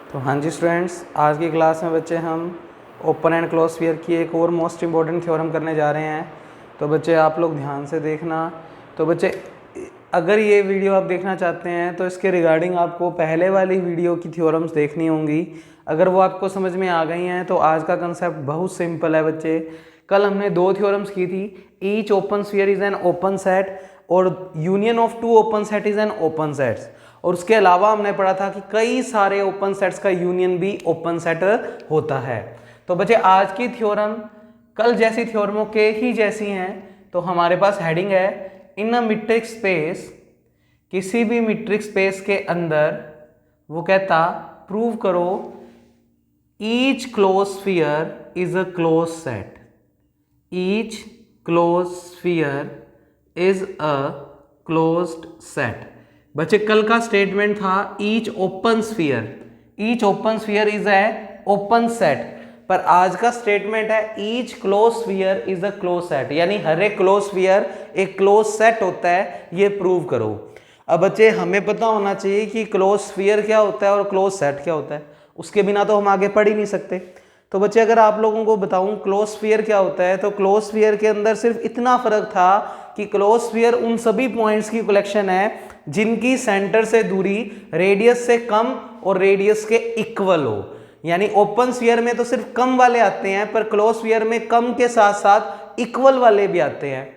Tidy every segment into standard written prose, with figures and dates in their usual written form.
तो हाँ जी स्टूडेंट्स, आज की क्लास में बच्चे हम ओपन एंड क्लोज स्फीयर की एक और मोस्ट इम्पॉर्टेंट थ्योरम करने जा रहे हैं। तो बच्चे आप लोग ध्यान से देखना। तो बच्चे अगर ये वीडियो आप देखना चाहते हैं तो इसके रिगार्डिंग आपको पहले वाली वीडियो की थ्योरम्स देखनी होंगी। अगर वो आपको समझ में आ गई हैं तो आज का कंसेप्ट बहुत सिंपल है बच्चे। कल हमने दो थ्योरम्स की थी, each open sphere is an open set और union of two open set is an open sets. और उसके अलावा हमने पढ़ा था कि कई सारे ओपन सेट्स का यूनियन भी ओपन सेट होता है। तो बच्चे आज की थ्योरम कल जैसी थ्योरमों के ही जैसी हैं। तो हमारे पास हेडिंग है इन अ मीट्रिक स्पेस, किसी भी मीट्रिक स्पेस के अंदर वो कहता प्रूव करो each close sphere is a close set. Each close sphere is a closed set. बच्चे कल का स्टेटमेंट था each open sphere, each open sphere is a open set, पर आज का स्टेटमेंट है each close sphere is a close set, यानी हर एक क्लोज स्फीयर एक क्लोज सेट होता है, ये प्रूव करो। अब बच्चे हमें पता होना चाहिए कि क्लोज स्फीयर क्या होता है और क्लोज सेट क्या होता है, उसके बिना तो हम आगे पढ़ ही नहीं सकते। तो बच्चे अगर आप लोगों को बताऊं क्लोज स्फीयर क्या होता है, तो क्लोज स्फीयर के अंदर सिर्फ इतना फर्क था कि क्लोज स्फीयर उन सभी पॉइंट्स की कलेक्शन है जिनकी सेंटर से दूरी रेडियस से कम और रेडियस के इक्वल हो। यानी ओपन स्फीयर में तो सिर्फ कम वाले आते हैं, पर क्लोज स्फीयर में कम के साथ साथ इक्वल वाले भी आते हैं।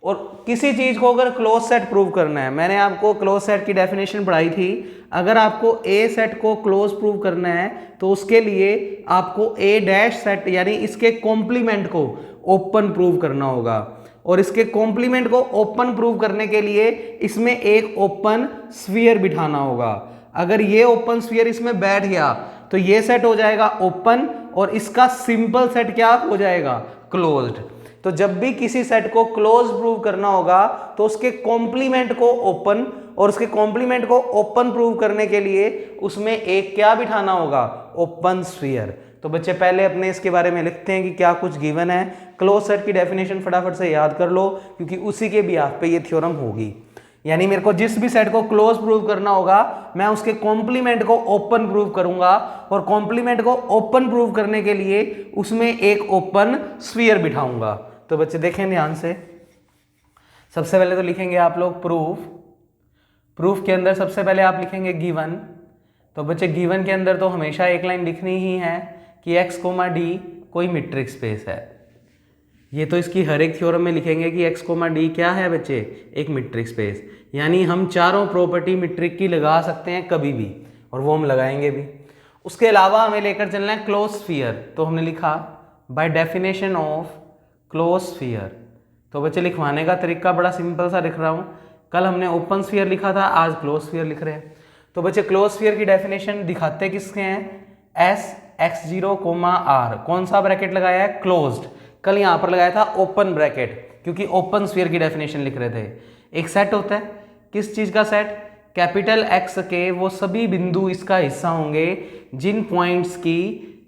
और किसी चीज को अगर क्लोज सेट प्रूव करना है, मैंने आपको क्लोज सेट की डेफिनेशन पढ़ाई थी। अगर आपको ए सेट को क्लोज प्रूव करना है तो उसके लिए आपको ए डैश सेट यानी इसके कॉम्प्लीमेंट को ओपन प्रूव करना होगा, और इसके कॉम्प्लीमेंट को ओपन प्रूव करने के लिए इसमें एक ओपन स्फीयर बिठाना होगा। अगर ये ओपन स्फीयर इसमें बैठ गया तो ये सेट हो जाएगा ओपन और इसका सिंपल सेट क्या हो जाएगा, क्लोज्ड। तो जब भी किसी सेट को क्लोज प्रूव करना होगा तो उसके कॉम्प्लीमेंट को ओपन और उसके कॉम्प्लीमेंट को ओपन प्रूव करने के लिए उसमें एक क्या बिठाना होगा, ओपन स्फीयर। तो बच्चे पहले अपने इसके बारे में लिखते हैं कि क्या कुछ गिवन है। क्लोज सेट की डेफिनेशन फटाफट से याद कर लो क्योंकि उसी के बिहाफ पे ये थ्योरम होगी। यानी मेरे को जिस भी सेट को क्लोज प्रूव करना होगा मैं उसके कॉम्प्लीमेंट को ओपन प्रूव करूंगा, और कॉम्प्लीमेंट को ओपन प्रूव करने के लिए उसमें एक ओपन स्फीयर बिठाऊंगा। तो बच्चे देखें ध्यान से, सबसे पहले तो लिखेंगे आप लोग प्रूफ। प्रूफ के अंदर सबसे पहले आप लिखेंगे गिवन। तो बच्चे गिवन के अंदर तो हमेशा एक लाइन लिखनी ही है कि x, d कोई मीट्रिक स्पेस है। ये तो इसकी हर एक थ्योरम में लिखेंगे कि x, d क्या है बच्चे, एक मीट्रिक स्पेस। यानी हम चारों प्रॉपर्टी मीट्रिक की लगा सकते हैं कभी भी, और वो हम लगाएंगे भी। उसके अलावा हमें लेकर चलना है क्लोज स्फीयर। तो हमने लिखा by definition of close sphere. तो बच्चे लिखवाने का तरीका बड़ा सिंपल सा लिख रहा हूँ। कल हमने ओपन स्फीयर लिखा था, आज क्लोज स्फीयर लिख रहे हैं। तो बच्चे क्लोज स्फीयर की डेफिनेशन दिखाते किसके हैं, एस x0, r, कौन सा ब्रैकेट लगाया है, क्लोज्ड। कल यहाँ पर लगाया था ओपन ब्रैकेट क्योंकि ओपन स्फीयर की डेफिनेशन लिख रहे थे। एक सेट होता है, किस चीज का सेट, कैपिटल X के वो सभी बिंदु इसका हिस्सा होंगे जिन पॉइंट्स की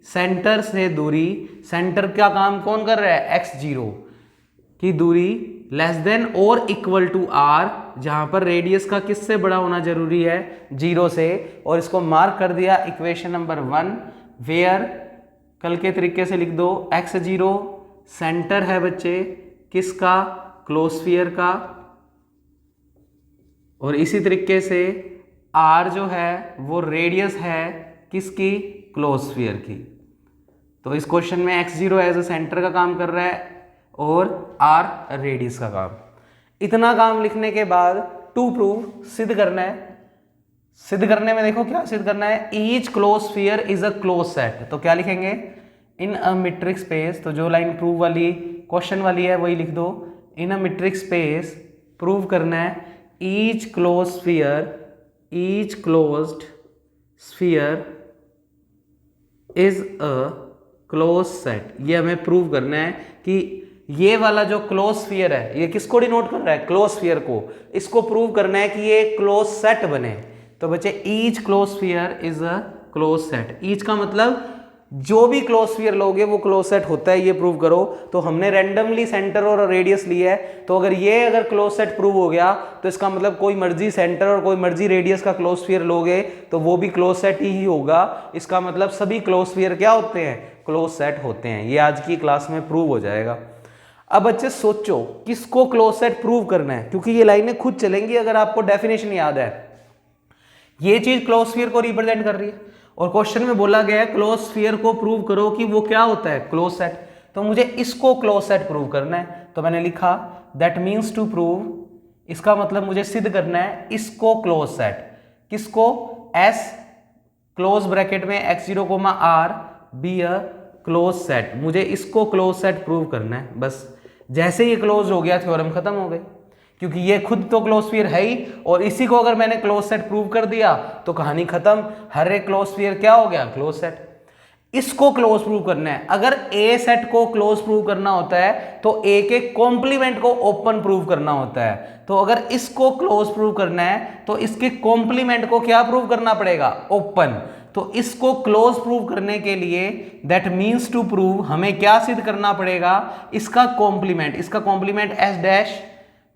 सेंटर से दूरी, सेंटर का काम कौन कर रहा है, x0 की दूरी लेस देन और इक्वल टू r, जहां पर रेडियस का किससे बड़ा होना जरूरी है, 0 से। और इसको मार्क कर दिया इक्वेशन नंबर 1, वेयर कल के तरीके से लिख दो x0 सेंटर है बच्चे किसका, क्लोज स्फीयर का, और इसी तरीके से r जो है वो रेडियस है किसकी, क्लोज स्फीयर की। तो इस क्वेश्चन में x0 एज अ सेंटर का काम कर रहा है और r रेडियस का काम। इतना काम लिखने के बाद टू प्रूव सिद्ध करना है। सिद्ध करने में देखो क्या सिद्ध करना है, each close sphere is a close set. तो क्या लिखेंगे, इन अ मीट्रिक स्पेस। तो जो लाइन प्रूव वाली क्वेश्चन वाली है वही लिख दो, इन अ मीट्रिक स्पेस प्रूव करना है each close sphere, each closed sphere is a close set. ये हमें प्रूव करना है कि ये वाला जो क्लोज स्फीयर है ये किसको डिनोट कर रहा है, क्लोज स्फीयर को। इसको प्रूव करना है कि ये क्लोज सेट बने। तो बच्चे each close sphere is a close set. Each का मतलब जो भी क्लोज स्फीयर लोगे वो क्लोज सेट होता है, ये प्रूव करो। तो हमने रैंडमली सेंटर और रेडियस लिया है, तो अगर क्लोज सेट प्रूव हो गया तो इसका मतलब कोई मर्जी सेंटर और कोई मर्जी रेडियस का क्लोज स्फीयर लोगे तो वो भी क्लोज सेट ही होगा। इसका मतलब सभी क्लोज स्फीयर क्या होते हैं, क्लोज सेट होते हैं। ये आज की क्लास में प्रूव हो जाएगा। अब बच्चे सोचो किसको क्लोज सेट प्रूव करना है, क्योंकि ये लाइनें खुद चलेंगी अगर आपको डेफिनेशन याद है। ये चीज क्लोज स्फीयर को रिप्रेजेंट कर रही है और क्वेश्चन में बोला गया है क्लोज स्फीयर को प्रूव करो कि वो क्या होता है, क्लोज सेट। तो मुझे इसको क्लोज सेट प्रूव करना है, तो मैंने लिखा दैट मीन्स टू प्रूव, इसका मतलब मुझे सिद्ध करना है इसको क्लोज सेट। किसको, एस क्लोज ब्रैकेट में x0, r be a close set. मुझे इसको क्लोज सेट प्रूव करना है। बस जैसे ये क्लोज हो गया थ्योरम खत्म हो गई, क्योंकि ये खुद तो क्लोज स्फीयर है ही और इसी को अगर मैंने क्लोज सेट प्रूव कर दिया तो कहानी खत्म। हर एक क्लोज स्फीयर क्या हो गया, क्लोज सेट। इसको क्लोज प्रूव करना है। अगर ए सेट को क्लोज प्रूव करना होता है तो ए के कॉम्प्लीमेंट को ओपन प्रूव करना होता है। तो अगर इसको क्लोज प्रूव करना है तो इसके कॉम्प्लीमेंट को क्या प्रूव करना पड़ेगा, ओपन। तो इसको क्लोज प्रूव करने के लिए दैट मीन्स टू प्रूव हमें क्या सिद्ध करना पड़ेगा, इसका कॉम्प्लीमेंट। इसका कॉम्प्लीमेंट एस डैश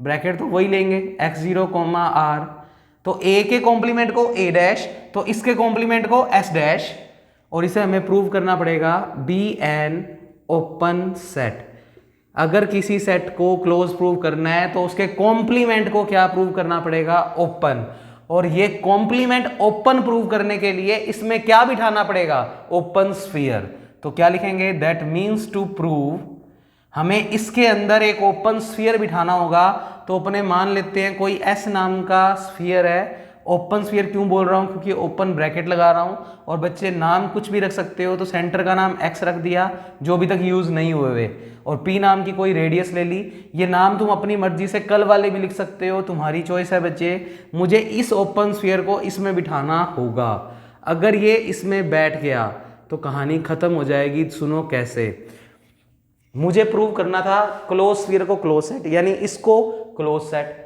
ब्रैकेट तो वही लेंगे x0, r, तो a के कॉम्प्लीमेंट को a डैश, तो इसके कॉम्प्लीमेंट को s डैश, और इसे हमें प्रूव करना पड़ेगा बी एन ओपन सेट। अगर किसी सेट को क्लोज प्रूव करना है तो उसके कॉम्प्लीमेंट को क्या प्रूव करना पड़ेगा, ओपन। और ये कॉम्प्लीमेंट ओपन प्रूव करने के लिए इसमें क्या बिठाना पड़ेगा, ओपन स्फीयर। तो क्या लिखेंगे, दैट मीन्स टू प्रूव हमें इसके अंदर एक ओपन स्फीयर बिठाना होगा। तो अपने मान लेते हैं कोई एस नाम का स्फीयर है। ओपन स्फीयर क्यों बोल रहा हूं, क्योंकि ओपन ब्रैकेट लगा रहा हूं। और बच्चे नाम कुछ भी रख सकते हो, तो सेंटर का नाम एक्स रख दिया जो अभी तक यूज नहीं हुए हुए, और पी नाम की कोई रेडियस ले ली। ये नाम तुम अपनी मर्जी से कल वाले भी लिख सकते हो, तुम्हारी चॉइस है बच्चे। मुझे इस ओपन स्फीयर को इसमें बिठाना होगा। अगर ये इसमें बैठ गया तो कहानी खत्म हो जाएगी। सुनो कैसे, मुझे प्रूव करना था क्लोज स्फीयर को क्लोज सेट, यानी इसको क्लोज सेट।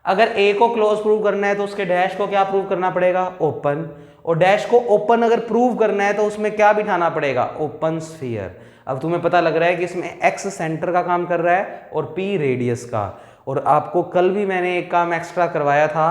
अगर ए को क्लोज प्रूव करना है तो उसके डैश को क्या प्रूव करना पड़ेगा, ओपन। और डैश को ओपन अगर प्रूव करना है तो उसमें क्या बिठाना पड़ेगा, ओपन स्फीयर। अब तुम्हें पता लग रहा है कि इसमें एक्स सेंटर का काम कर रहा है और पी रेडियस का। और आपको कल भी मैंने एक काम एक्स्ट्रा करवाया था,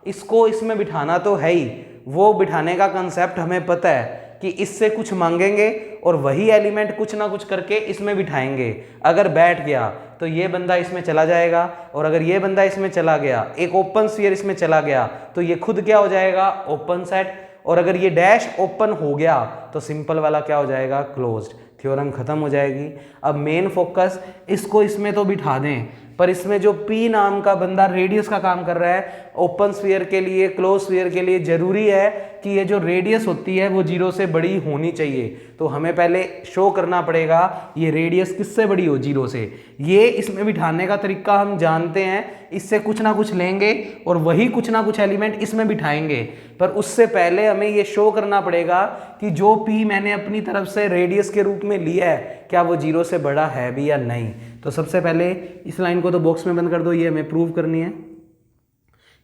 इसको इसमें बिठाना तो है ही। वो बिठाने का कंसेप्ट हमें पता है कि इससे कुछ मांगेंगे और वही एलिमेंट कुछ ना कुछ करके इसमें बिठाएंगे। अगर बैठ गया तो ये बंदा इसमें चला जाएगा, और अगर ये बंदा इसमें चला गया, एक ओपन स्फीयर इसमें चला गया, तो ये खुद क्या हो जाएगा, ओपन सेट। और अगर ये डैश ओपन हो गया तो सिंपल वाला क्या हो जाएगा, क्लोज्ड। थ्योरम खत्म हो जाएगी। अब मेन फोकस, इसको इसमें तो बिठा दें, पर इसमें जो P नाम का बंदा रेडियस का काम कर रहा है, ओपन स्फीयर के लिए, क्लोज स्फीयर के लिए जरूरी है कि ये जो रेडियस होती है वो 0 से बड़ी होनी चाहिए। तो हमें पहले शो करना पड़ेगा ये रेडियस किससे बड़ी हो, 0 से। ये इसमें बिठाने का तरीका हम जानते हैं, इससे कुछ ना कुछ लेंगे और वही कुछ ना कुछ एलिमेंट इसमें बिठाएंगे। पर उससे पहले हमें ये शो करना पड़ेगा कि जो P मैंने अपनी तरफ से रेडियस के रूप में लिया है, क्या वो 0 से बड़ा है भी या नहीं। तो सबसे पहले इस लाइन को तो बॉक्स में बंद कर दो, ये हमें प्रूव करनी है।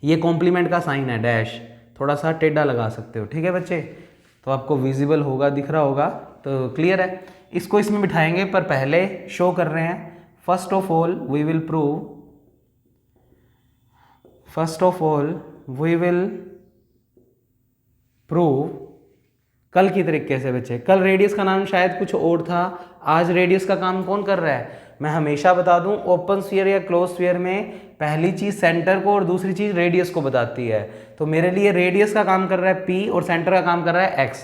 ये कॉम्प्लीमेंट का साइन है, डैश थोड़ा सा टेढ़ा लगा सकते हो, ठीक है बच्चे। तो आपको विजिबल होगा, दिख रहा होगा, तो क्लियर है। इसको इसमें बिठाएंगे, पर पहले शो कर रहे हैं। First of all we will prove कल की तरीके से बच्चे। कल रेडियस का नाम शायद कुछ और था, आज रेडियस का काम कौन कर रहा है। मैं हमेशा बता दूं, ओपन स्फीयर या क्लोज स्फीयर में पहली चीज सेंटर को और दूसरी चीज रेडियस को बताती है। तो मेरे लिए रेडियस का काम कर रहा है P और सेंटर का काम कर रहा है X।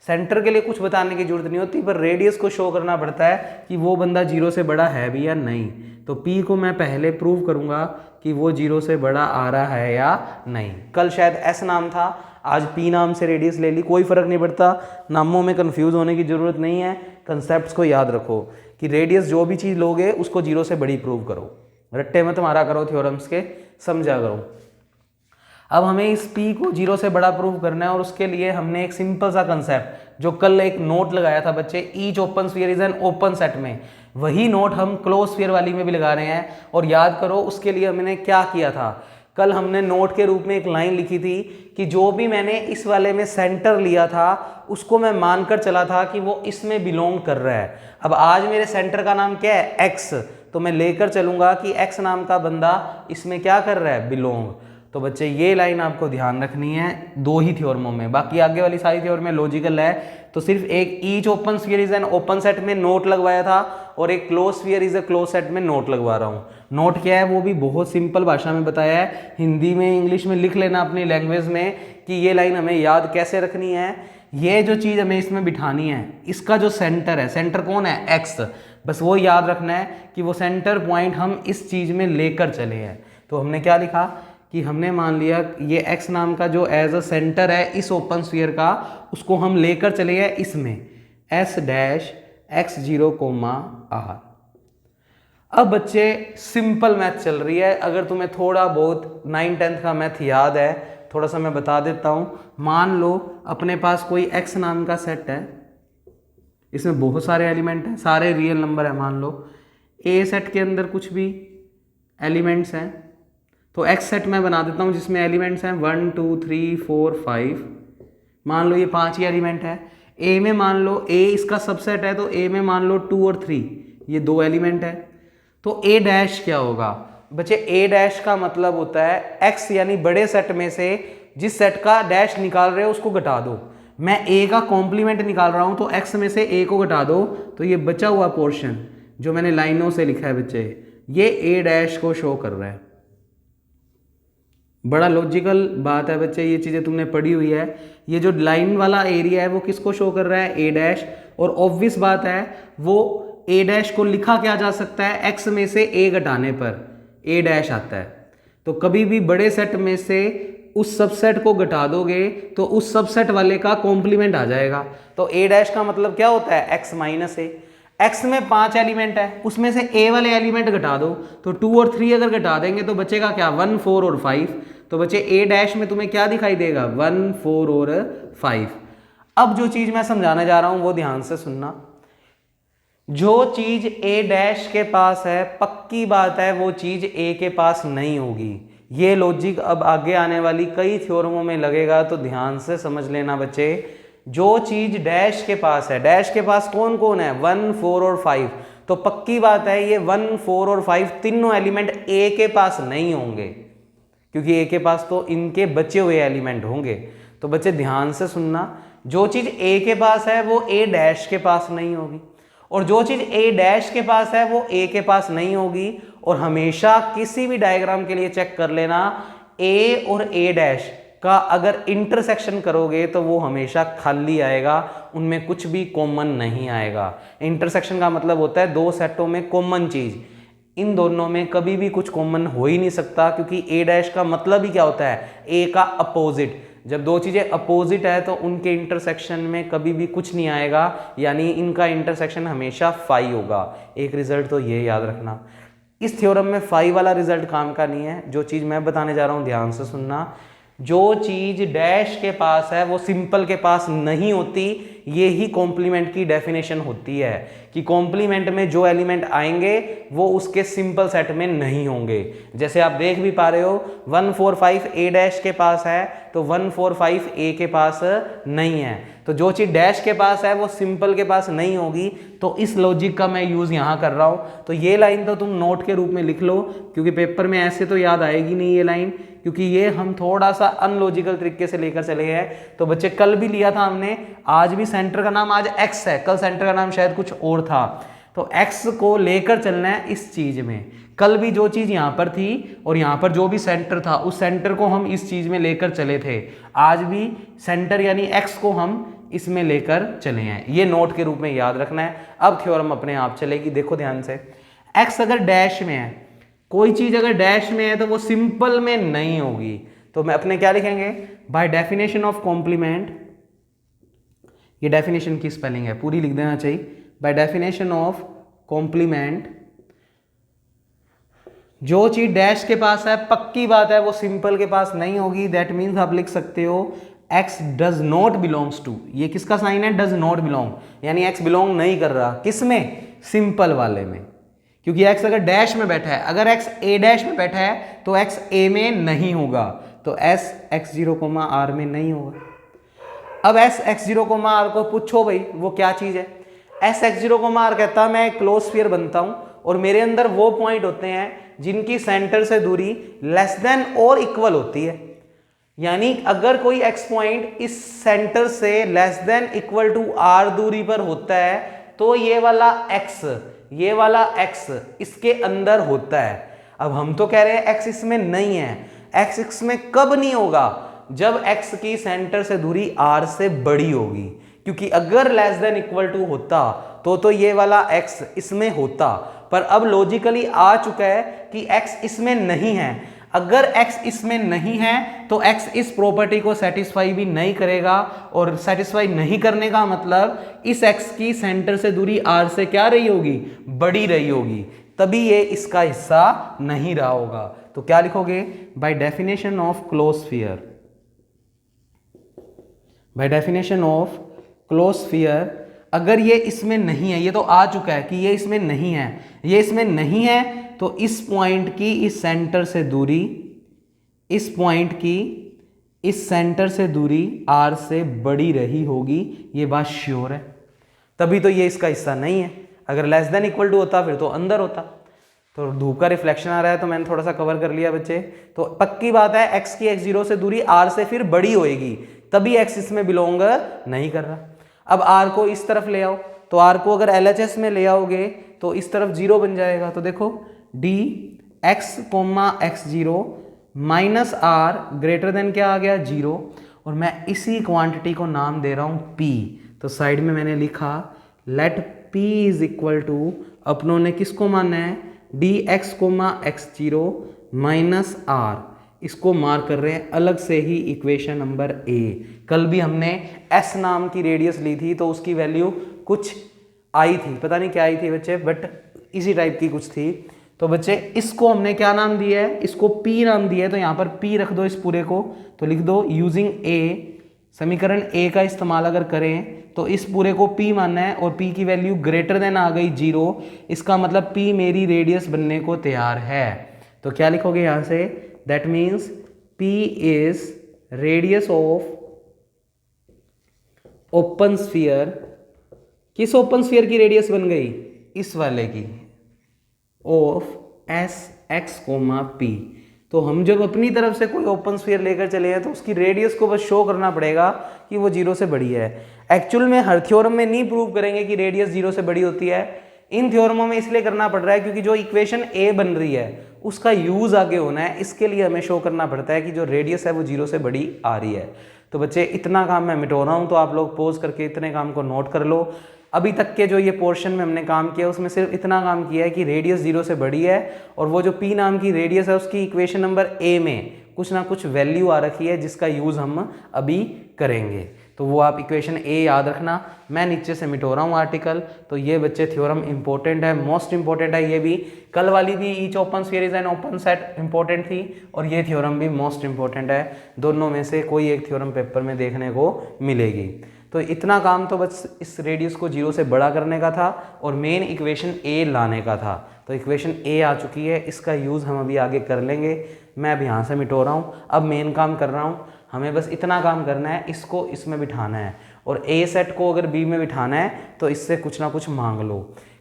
सेंटर के लिए कुछ बताने की जरूरत नहीं होती, पर रेडियस को शो करना पड़ता है कि वो बंदा 0 से बड़ा है भी या नहीं। तो P को मैं पहले प्रूव करूंगा कि वो 0 से बड़ा आ रहा है या नहीं। कल शायद S नाम था, आज P नाम से रेडियस ले ली, कोई फर्क नहीं पड़ता। नामों में कंफ्यूज होने की जरूरत नहीं है, कंसेप्ट्स को याद रखो कि रेडियस जो भी चीज़ लोगे उसको 0 से बड़ी प्रूव करो, रट्टे मत मारा करो, थ्योरम्स के समझा करो। अब हमें इस P को 0 से बड़ा प्रूव करना है, और उसके लिए हमने एक सिंपल सा कंसेप्ट जो कल एक नोट लगाया था बच्चे, each open sphere is an open set में, वही नोट हम क्लोज स्फीयर वाली में भी लगा रहे हैं। और याद करो उसके लिए हमने क्या किया था, कल हमने नोट के रूप में एक लाइन लिखी थी कि जो भी मैंने इस वाले में सेंटर लिया था उसको मैं मानकर चला था कि वो इसमें बिलोंग कर रहा है। अब आज मेरे सेंटर का नाम क्या है, एक्स, तो मैं लेकर चलूंगा कि एक्स नाम का बंदा इसमें क्या कर रहा है, बिलोंग। तो बच्चे ये लाइन आपको ध्यान रखनी है दो ही थ्योरमों में, बाकी आगे वाली सारी थ्योरम में लॉजिकल है। तो सिर्फ एक each open sphere is an open set में नोट लगवाया था और एक close sphere is a close set में नोट लगवा रहा हूँ। नोट क्या है वो भी बहुत सिंपल भाषा में बताया है, हिंदी में इंग्लिश में लिख लेना अपनी लैंग्वेज में कि ये लाइन हमें याद कैसे रखनी है। ये जो चीज़ हमें इसमें बिठानी है, इसका जो सेंटर है, सेंटर कौन है, एक्स, बस वो याद रखना है कि वो सेंटर पॉइंट हम इस चीज़ में लेकर चले हैं। तो हमने क्या लिखा कि हमने मान लिया ये x नाम का जो एज अ सेंटर है इस ओपन स्फीयर का, उसको हम लेकर चले गए इसमें s dash x0 coma r। अब बच्चे सिंपल मैथ चल रही है, अगर तुम्हें थोड़ा बहुत 9-10 का मैथ याद है थोड़ा सा मैं बता देता हूँ। मान लो अपने पास कोई x नाम का सेट है, इसमें बहुत सारे एलिमेंट हैं, सारे रियल नंबर है। मान लो a सेट के अंदर कुछ भी एलिमेंट्स हैं, तो x सेट मैं बना देता हूँ जिसमें एलिमेंट्स हैं 1 2 3 4 5। मान लो ये 5 ही एलिमेंट है। a में मान लो a इसका सबसेट है, तो a में मान लो 2 और 3 ये 2 एलिमेंट है। तो a डैश क्या होगा बच्चे, a डैश का मतलब होता है x यानी बड़े सेट में से जिस सेट का डैश निकाल रहे हो उसको घटा दो। मैं a का कॉम्प्लीमेंट निकाल रहा हूँ तो x में से a को घटा दो, तो ये बचा हुआ पोर्शन जो मैंने लाइनों से लिखा है बच्चे, ये a डैश को शो कर रहा है। बड़ा लॉजिकल बात है बच्चे, ये चीज़ें तुमने पढ़ी हुई है। ये जो लाइन वाला एरिया है वो किसको शो कर रहा है, a डैश। और ऑब्वियस बात है वो a डैश को लिखा क्या जा सकता है, x में से a घटाने पर a डैश आता है। तो कभी भी बड़े सेट में से उस सबसेट को घटा दोगे तो उस सबसेट वाले का कॉम्प्लीमेंट आ जाएगा। तो a डैश का मतलब क्या होता है, x माइनस a। x में 5 एलिमेंट है, उसमें से a वाले एलिमेंट घटा दो, तो 2 और 3 अगर घटा देंगे तो बचेगा क्या, 1 4 और 5। तो बच्चे a डैश में तुम्हें क्या दिखाई देगा, 1 4 और 5। अब जो चीज मैं समझाने जा रहा हूं वो ध्यान से सुनना। जो चीज a डैश के पास है पक्की बात है वो चीज a के पास नहीं होगी। ये लॉजिक अब आगे आने वाली कई थ्योरमों में लगेगा, तो ध्यान से समझ लेना बच्चे। जो चीज डैश के पास है, डैश के पास कौन कौन है, 1 4 और 5, तो पक्की बात है ये 1 4 और 5 तीनों एलिमेंट a के पास नहीं होंगे, क्योंकि a के पास तो इनके बचे हुए एलिमेंट होंगे। तो बच्चे ध्यान से सुनना, जो चीज a के पास है वो a डैश के पास नहीं होगी, और जो चीज a डैश के पास है वो a के पास नहीं होगी। और हमेशा किसी भी डायग्राम के लिए चेक कर लेना, a और a डैश का अगर इंटरसेक्शन करोगे तो वो हमेशा खाली आएगा, उनमें कुछ भी कॉमन नहीं आएगा। इंटरसेक्शन का मतलब होता है दो सेटों में कॉमन चीज, इन दोनों में कभी भी कुछ कॉमन हो ही नहीं सकता, क्योंकि a डैश का मतलब ही क्या होता है, a का अपोजिट। जब दो चीजें अपोजिट है तो उनके इंटरसेक्शन में कभी भी कुछ नहीं आएगा, यानी इनका इंटरसेक्शन हमेशा 5 होगा। एक रिजल्ट तो ये याद रखना। इस थ्योरम में 5 वाला रिजल्ट काम का नहीं है। जो चीज मैं बताने जा रहा हूं ध्यान से सुनना, जो चीज डैश के पास है वो सिंपल के पास नहीं होती, ये ही कॉम्प्लीमेंट की डेफिनेशन होती है कि कॉम्प्लीमेंट में जो एलिमेंट आएंगे वो उसके सिंपल सेट में नहीं होंगे। जैसे आप देख भी पा रहे हो 1 4 5 a डैश के पास है, तो 1 4 5 a के पास नहीं है। तो जो चीज डैश के पास है वो सिंपल के पास नहीं होगी। तो इस लॉजिक का मैं यूज यहाँ कर रहा हूँ। तो ये लाइन तो तुम नोट के रूप में लिख लो, क्योंकि पेपर में ऐसे तो याद आएगी नहीं ये लाइन, क्योंकि ये हम थोड़ा सा अनलॉजिकल तरीके से लेकर चले हैं। तो बच्चे कल भी लिया था हमने, आज भी सेंटर का नाम आज x है, कल सेंटर का नाम शायद कुछ और था। तो x को लेकर चलना है इस चीज में। कल भी जो चीज यहाँ पर थी और यहाँ पर जो भी सेंटर था उस सेंटर को हम इस चीज में लेकर चले थे, आज भी सेंटर यानी x को हम इसमें लेकर चले हैं। ये नोट के रूप में याद रखना है। अब थ्योरम अपने आप चलेगी, देखो ध्यान से। x अगर डैश में है, कोई चीज अगर डैश में है तो वो सिंपल में नहीं होगी। तो मैं अपने क्या लिखेंगे, बाय डेफिनेशन ऑफ कॉम्प्लीमेंट, ये डेफिनेशन की स्पेलिंग है पूरी लिख देना चाहिए। बाय डेफिनेशन ऑफ कॉम्प्लीमेंट, जो चीज डैश के पास है पक्की बात है वो सिंपल के पास नहीं होगी। दैट मीन्स आप लिख सकते हो x does not belongs to, ये किसका साइन है, डज नॉट बिलोंग, यानी x बिलोंग नहीं कर रहा, किसमें, सिंपल वाले में। क्योंकि x अगर डैश में बैठा है, अगर x a डैश में बैठा है तो x a में नहीं होगा, तो s x0, r में नहीं होगा। अब s x0, r को पूछो भाई वो क्या चीज है। s x0, r कहता है मैं एक क्लोज स्फीयर बनता हूं और मेरे अंदर वो पॉइंट होते हैं जिनकी सेंटर से दूरी लेस देन और इक्वल होती है। यानी अगर कोई x पॉइंट इस सेंटर से less than equal to r दूरी पर होता है तो ये वाला x इसके अंदर होता है। अब हम तो कह रहे हैं x इसमें नहीं है। x इसमें कब नहीं होगा? जब x की सेंटर से दूरी r से बड़ी होगी, क्योंकि अगर लेस देन इक्वल टू होता तो ये वाला x इसमें होता, पर अब लॉजिकली आ चुका है कि x इसमें नहीं है। अगर x इसमें नहीं है तो x इस प्रॉपर्टी को सेटिस्फाई भी नहीं करेगा, और सेटिस्फाई नहीं करने का मतलब इस x की सेंटर से दूरी r से क्या रही होगी? बड़ी रही होगी, तभी ये इसका हिस्सा नहीं रहा होगा। तो क्या लिखोगे? By definition of close sphere, by definition of close sphere अगर ये इसमें नहीं है, ये तो आ चुका है कि ये इसमें नहीं है, ये इसमें नहीं है तो इस पॉइंट की इस सेंटर से दूरी, इस पॉइंट की इस सेंटर से दूरी r से बड़ी रही होगी, ये बात श्योर है, तभी तो ये इसका हिस्सा नहीं है। अगर लेस देन इक्वल टू होता फिर तो अंदर होता। तो धूप का रिफ्लेक्शन आ रहा है तो मैंने थोड़ा सा कवर कर लिया बच्चे। तो पक्की बात है x की x0 से दूरी r से फिर बड़ी होएगी, तभी x इसमें बिलोंग नहीं कर रहा। अब r को इस तरफ ले आओ, तो r को अगर LHS में ले आओगे तो इस तरफ 0 बन जाएगा। तो देखो dx, x0 minus r greater than क्या आ गया? 0। और मैं इसी क्वांटिटी को नाम दे रहा हूं p। तो साइड में मैंने लिखा let p is equal to, अपनों ने किसको मानना है? dx, x0 माइनस r, इसको मार्क कर रहे हैं अलग से ही इक्वेशन नंबर a। कल भी हमने s नाम की रेडियस ली थी तो उसकी वैल्यू कुछ आई थी, पता नहीं क्या आई थी बच्चे, बट इसी टाइप की कुछ थी। तो बच्चे इसको हमने क्या नाम दिया है? इसको p नाम दिया है, तो यहाँ पर p रख दो इस पूरे को। तो लिख दो यूजिंग a, समीकरण a का इस्तेमाल अगर करें तो इस पूरे को p मानना है और p की वैल्यू ग्रेटर देन आ गई 0, इसका मतलब p मेरी रेडियस बनने को तैयार है। तो क्या लिखोगे यहाँ से? That means p is radius of open sphere. किस ओपन स्फीयर की रेडियस बन गई? इस वाले की, of S x comma p. तो हम जब अपनी तरफ से कोई ओपन स्फीयर लेकर चले हैं तो उसकी रेडियस को बस शो करना पड़ेगा कि वो 0 से बड़ी है। एक्चुअल में हर थ्योरम में नहीं प्रूव करेंगे कि रेडियस 0 से बड़ी होती है। इन थ्योरमों में इसलिए करना पड़ रहा है क्योंकि जो इक्वेशन ए बन रही है उसका यूज आगे होना है, इसके लिए हमें शो करना पड़ता है कि जो रेडियस है वो 0 से बड़ी आ रही है। तो बच्चे इतना काम मैं मिटो रहा हूँ, तो आप लोग पोज करके इतने काम को नोट कर लो। अभी तक के जो ये पोर्शन में हमने काम किया उसमें सिर्फ इतना काम किया है कि रेडियस 0 से बड़ी है और वो जो p नाम की रेडियस है उसकी इक्वेशन नंबर a में कुछ ना कुछ वैल्यू आ रखी है जिसका यूज़ हम अभी करेंगे। तो वो आप इक्वेशन a याद रखना। मैं नीचे से मिटो रहा हूँ आर्टिकल। तो ये बच्चे थ्योरम इंपॉर्टेंट है, मोस्ट इंपॉर्टेंट है। ये भी कल वाली भी each open sphere is an open set important थी और ये थ्योरम भी मोस्ट इंपॉर्टेंट है। दोनों में से कोई एक थ्योरम पेपर में देखने को मिलेगी। तो इतना काम तो बस इस रेडियस को 0 से बड़ा करने का था और मेन इक्वेशन a लाने का था। तो इक्वेशन a आ चुकी है, इसका यूज़ हम अभी आगे कर लेंगे। मैं अब यहाँ से मिटो रहा हूँ, अब मेन काम कर रहा हूँ। हमें बस इतना काम करना है, इसको इसमें बिठाना है और a सेट को अगर b में बिठाना है तो इससे कुछ ना कुछ मांग लो।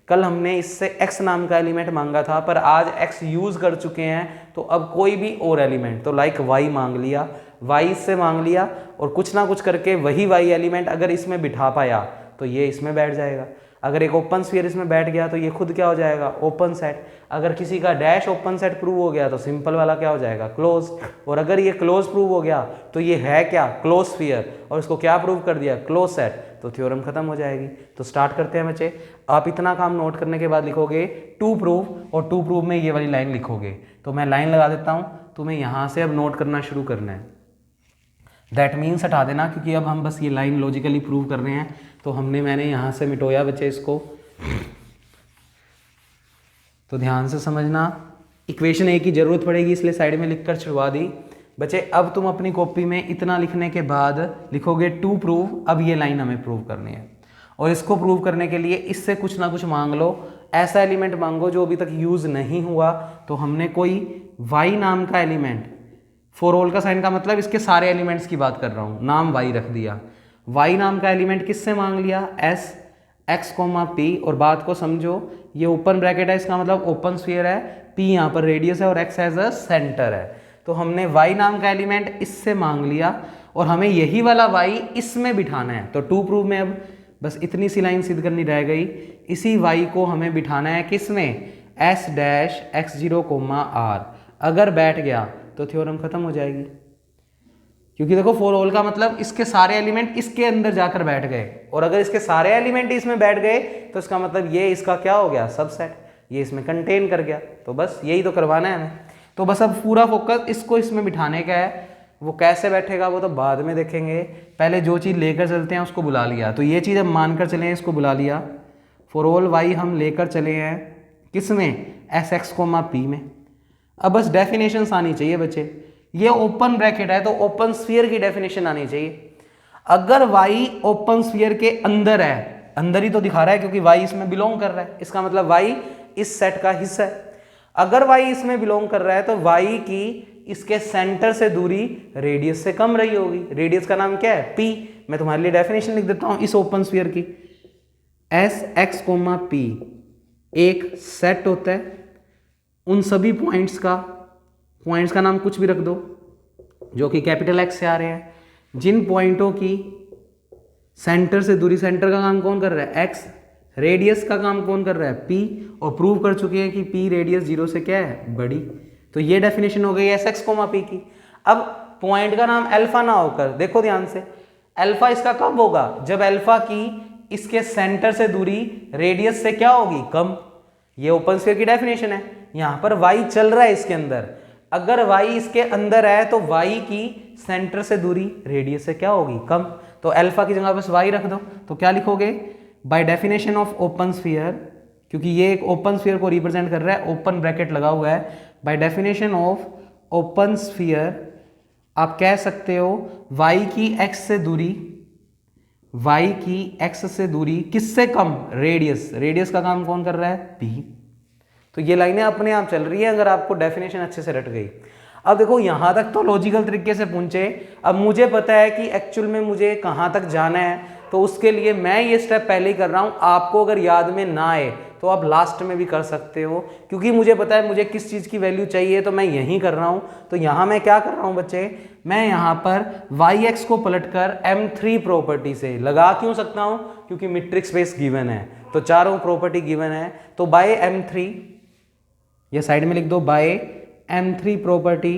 कल हमने इससे x नाम का एलिमेंट मांगा था, पर आज x यूज़ कर चुके हैं तो अब कोई भी और एलिमेंट, तो लाइक y मांग लिया, y इससे मांग लिया और कुछ ना कुछ करके वही y एलिमेंट अगर इसमें बिठा पाया तो ये इसमें बैठ जाएगा। अगर एक ओपन स्फीयर इसमें बैठ गया तो ये खुद क्या हो जाएगा? Open set. अगर किसी का डैश ओपन सेट प्रूव हो गया तो सिंपल वाला क्या हो जाएगा? क्लोज। और अगर ये क्लोज प्रूव हो गया तो ये है क्या? Close sphere. और इसको क्या प्रूव कर दिया? Close set. तो थ्योरम खत्म हो जाएगी। तो स्टार्ट करते हैं बच्चे। आप इतना काम नोट करने के बाद लिखोगे टू प्रूव, और टू प्रूव में ये वाली लाइन लिखोगे। तो मैं लाइन लगा देता हूँ, तुम्हें यहाँ से अब नोट करना शुरू करना है। दैट मीन्स हटा देना, क्योंकि अब हम बस ये लाइन लॉजिकली प्रूव कर रहे हैं। तो मैंने यहाँ से मिटोया बच्चे इसको। तो ध्यान से समझना, इक्वेशन ए की ज़रूरत पड़ेगी इसलिए साइड में लिखकर छुड़वा दी बच्चे। अब तुम अपनी कॉपी में इतना लिखने के बाद लिखोगे टू प्रूव। अब ये लाइन हमें प्रूव करनी है और इसको प्रूव करने के लिए इससे कुछ ना कुछ मांग लो। ऐसा एलिमेंट मांगो जो अभी तक यूज़ नहीं हुआ। तो हमने कोई y नाम का एलिमेंट, फॉर ऑल का साइन का मतलब इसके सारे एलिमेंट्स की बात कर रहा हूँ, नाम y रख दिया। y नाम का एलिमेंट किससे मांग लिया, s x, p, और बात को समझो, ये ओपन ब्रैकेट है, इसका मतलब ओपन स्फीयर है, p यहाँ पर रेडियस है और x एज अ सेंटर है। तो हमने y नाम का एलिमेंट इससे मांग लिया और हमें यही वाला y इसमें बिठाना है। तो टू प्रूव में अब बस इतनी सी लाइन सिद्ध करनी रह गई, इसी y को हमें बिठाना है किसमें, s डैश x0, r। अगर बैठ गया तो थ्योरम खत्म हो जाएगी, क्योंकि देखो फॉर ऑल का मतलब इसके सारे एलिमेंट इसके अंदर जाकर बैठ गए, और अगर इसके सारे एलिमेंट इसमें बैठ गए तो इसका मतलब ये इसका क्या हो गया, सबसेट, ये इसमें कंटेन कर गया। तो बस यही तो करवाना है हमें। तो बस अब पूरा फोकस इसको इसमें बिठाने का है। वो कैसे बैठेगा वो तो बाद में देखेंगे, पहले जो चीज़ लेकर चलते हैं उसको बुला लिया। तो ये चीज़ हम मानकर चले हैं, इसको बुला लिया। फॉर ऑल y हम लेकर चले हैं किस में, एस एक्स कोमा पी में। अब बस डेफिनेशंस आनी चाहिए बच्चे, ये ओपन ब्रैकेट है तो ओपन स्फीयर की डेफिनेशन आनी चाहिए। अगर y ओपन स्फीयर के अंदर है, अंदर ही तो दिखा रहा है क्योंकि y इसमें बिलोंग कर रहा है, इसका मतलब y इस सेट का हिस्सा है। अगर y इसमें बिलोंग कर रहा है तो y की इसके सेंटर से दूरी रेडियस से कम रही होगी। रेडियस का नाम क्या है, p। मैं तुम्हारे लिए डेफिनेशन लिख देता हूं इस ओपन स्फीयर की। एस एक्स कोमा पी एक सेट होता है उन सभी पॉइंट्स का नाम कुछ भी रख दो जो कि कैपिटल एक्स से आ रहे हैं, जिन पॉइंटों की सेंटर से दूरी, सेंटर का काम कौन कर रहा है, एक्स, रेडियस का काम कौन कर रहा है, पी, और प्रूव कर चुके हैं कि पी रेडियस 0 से क्या है, बड़ी। तो ये डेफिनेशन हो गई एस एक्स कोमा पी की। अब पॉइंट का नाम अल्फा ना होकर, देखो ध्यान से, अल्फा इसका कब होगा, जब अल्फा की इसके सेंटर से दूरी रेडियस से क्या होगी, कम। ये ओपन स्फीयर की डेफिनेशन है। यहां पर y चल रहा है इसके अंदर, अगर y इसके अंदर है तो y की सेंटर से दूरी रेडियस से क्या होगी, कम। तो अल्फा की जगह बस y रख दो। तो क्या लिखोगे, by definition of open sphere, क्योंकि ये एक ओपन स्फीयर को रिप्रेजेंट कर रहा है, ओपन ब्रैकेट लगा हुआ है। By definition of open sphere आप कह सकते हो y की x से दूरी, y की x से दूरी किससे कम, रेडियस। रेडियस का काम कौन कर रहा है, p। तो ये लाइनें अपने आप चल रही है अगर आपको डेफिनेशन अच्छे से रट गई। अब देखो यहां तक तो लॉजिकल तरीके से पहुंचे। अब मुझे पता है कि एक्चुअल में मुझे कहां तक जाना है, तो उसके लिए मैं ये स्टेप पहले ही कर रहा हूं। आपको अगर याद में ना आए तो आप लास्ट में भी कर सकते हो, क्योंकि मुझे पता है मुझे किस चीज़ की वैल्यू चाहिए, तो मैं यहीं कर रहा हूं। तो यहां मैं क्या कर रहा हूं बच्चे, मैं यहां पर yx को पलटकर M3 प्रॉपर्टी से लगा क्यों सकता हूं, क्योंकि मीट्रिक स्पेस गिवन है तो चारों प्रॉपर्टी गिवन है। तो बाय M3, ये साइड में लिख दो, बाय M3 प्रॉपर्टी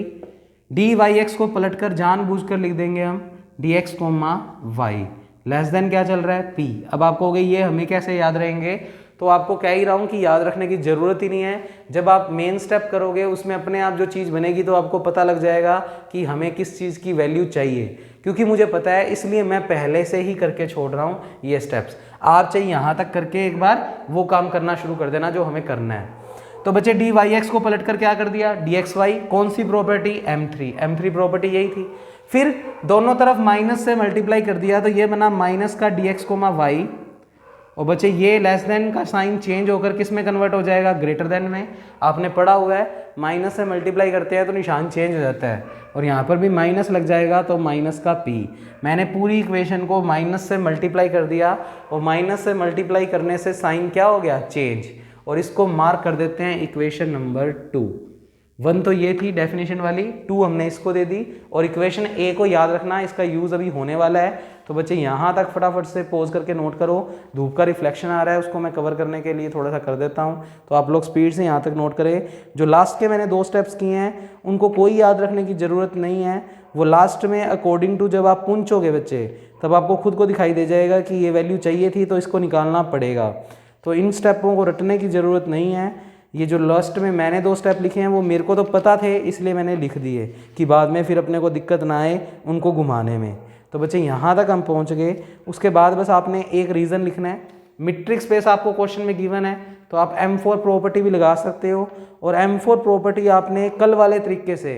dyx को पलटकर जानबूझकर लिख देंगे हम dx comma y less than क्या चल रहा है, p। अब आपको हो गई ये हमें कैसे याद रहेंगे, तो आपको कह ही रहा हूं कि याद रखने की जरूरत ही नहीं है। जब आप मेन स्टेप करोगे उसमें अपने आप जो चीज़ बनेगी तो आपको पता लग जाएगा कि हमें किस चीज़ की वैल्यू चाहिए, क्योंकि मुझे पता है, इसलिए मैं पहले से ही करके छोड़ रहा हूँ ये स्टेप्स। आप चाहिए यहाँ तक करके एक बार वो काम करना शुरू कर देना जो हमें करना है। तो बच्चे dyx को पलट कर क्या कर दिया, dxy, कौन सी प्रॉपर्टी, M3 प्रॉपर्टी यही थी। फिर दोनों तरफ माइनस से मल्टीप्लाई कर दिया तो ये बना माइनस का dx कोमा y, और बच्चे ये लेस देन का साइन चेंज होकर किस में कन्वर्ट हो जाएगा, ग्रेटर देन में। आपने पढ़ा हुआ है माइनस से मल्टीप्लाई करते हैं तो निशान चेंज हो जाता है, और यहाँ पर भी माइनस लग जाएगा तो माइनस का p। मैंने पूरी इक्वेशन को माइनस से मल्टीप्लाई कर दिया, और माइनस से मल्टीप्लाई करने से साइन क्या हो गया, चेंज, और इसको मार्क कर देते हैं इक्वेशन नंबर 2। 1 तो ये थी डेफिनेशन वाली, 2 हमने इसको दे दी, और इक्वेशन ए को याद रखना, इसका यूज़ अभी होने वाला है। तो बच्चे यहाँ तक फटाफट से पॉज करके नोट करो। धूप का रिफ्लेक्शन आ रहा है, उसको मैं कवर करने के लिए थोड़ा सा कर देता हूँ, तो आप लोग स्पीड से यहाँ तक नोट करें। जो लास्ट के मैंने 2 स्टेप्स किए हैं उनको कोई याद रखने की ज़रूरत नहीं है, वो लास्ट में अकॉर्डिंग टू जब आप पूछोगे बच्चे तब आपको खुद को दिखाई दे जाएगा कि ये वैल्यू चाहिए थी तो इसको निकालना पड़ेगा। तो इन स्टेपों को रटने की ज़रूरत नहीं है। ये जो लास्ट में मैंने 2 स्टेप लिखे हैं वो मेरे को तो पता थे, इसलिए मैंने लिख दिए कि बाद में फिर अपने को दिक्कत ना आए उनको घुमाने में। तो बच्चे यहाँ तक हम पहुँच गए। उसके बाद बस आपने एक रीज़न लिखना है। मीट्रिक स्पेस आपको क्वेश्चन में गिवन है तो आप M4 प्रॉपर्टी भी लगा सकते हो, और M4 प्रॉपर्टी आपने कल वाले तरीके से,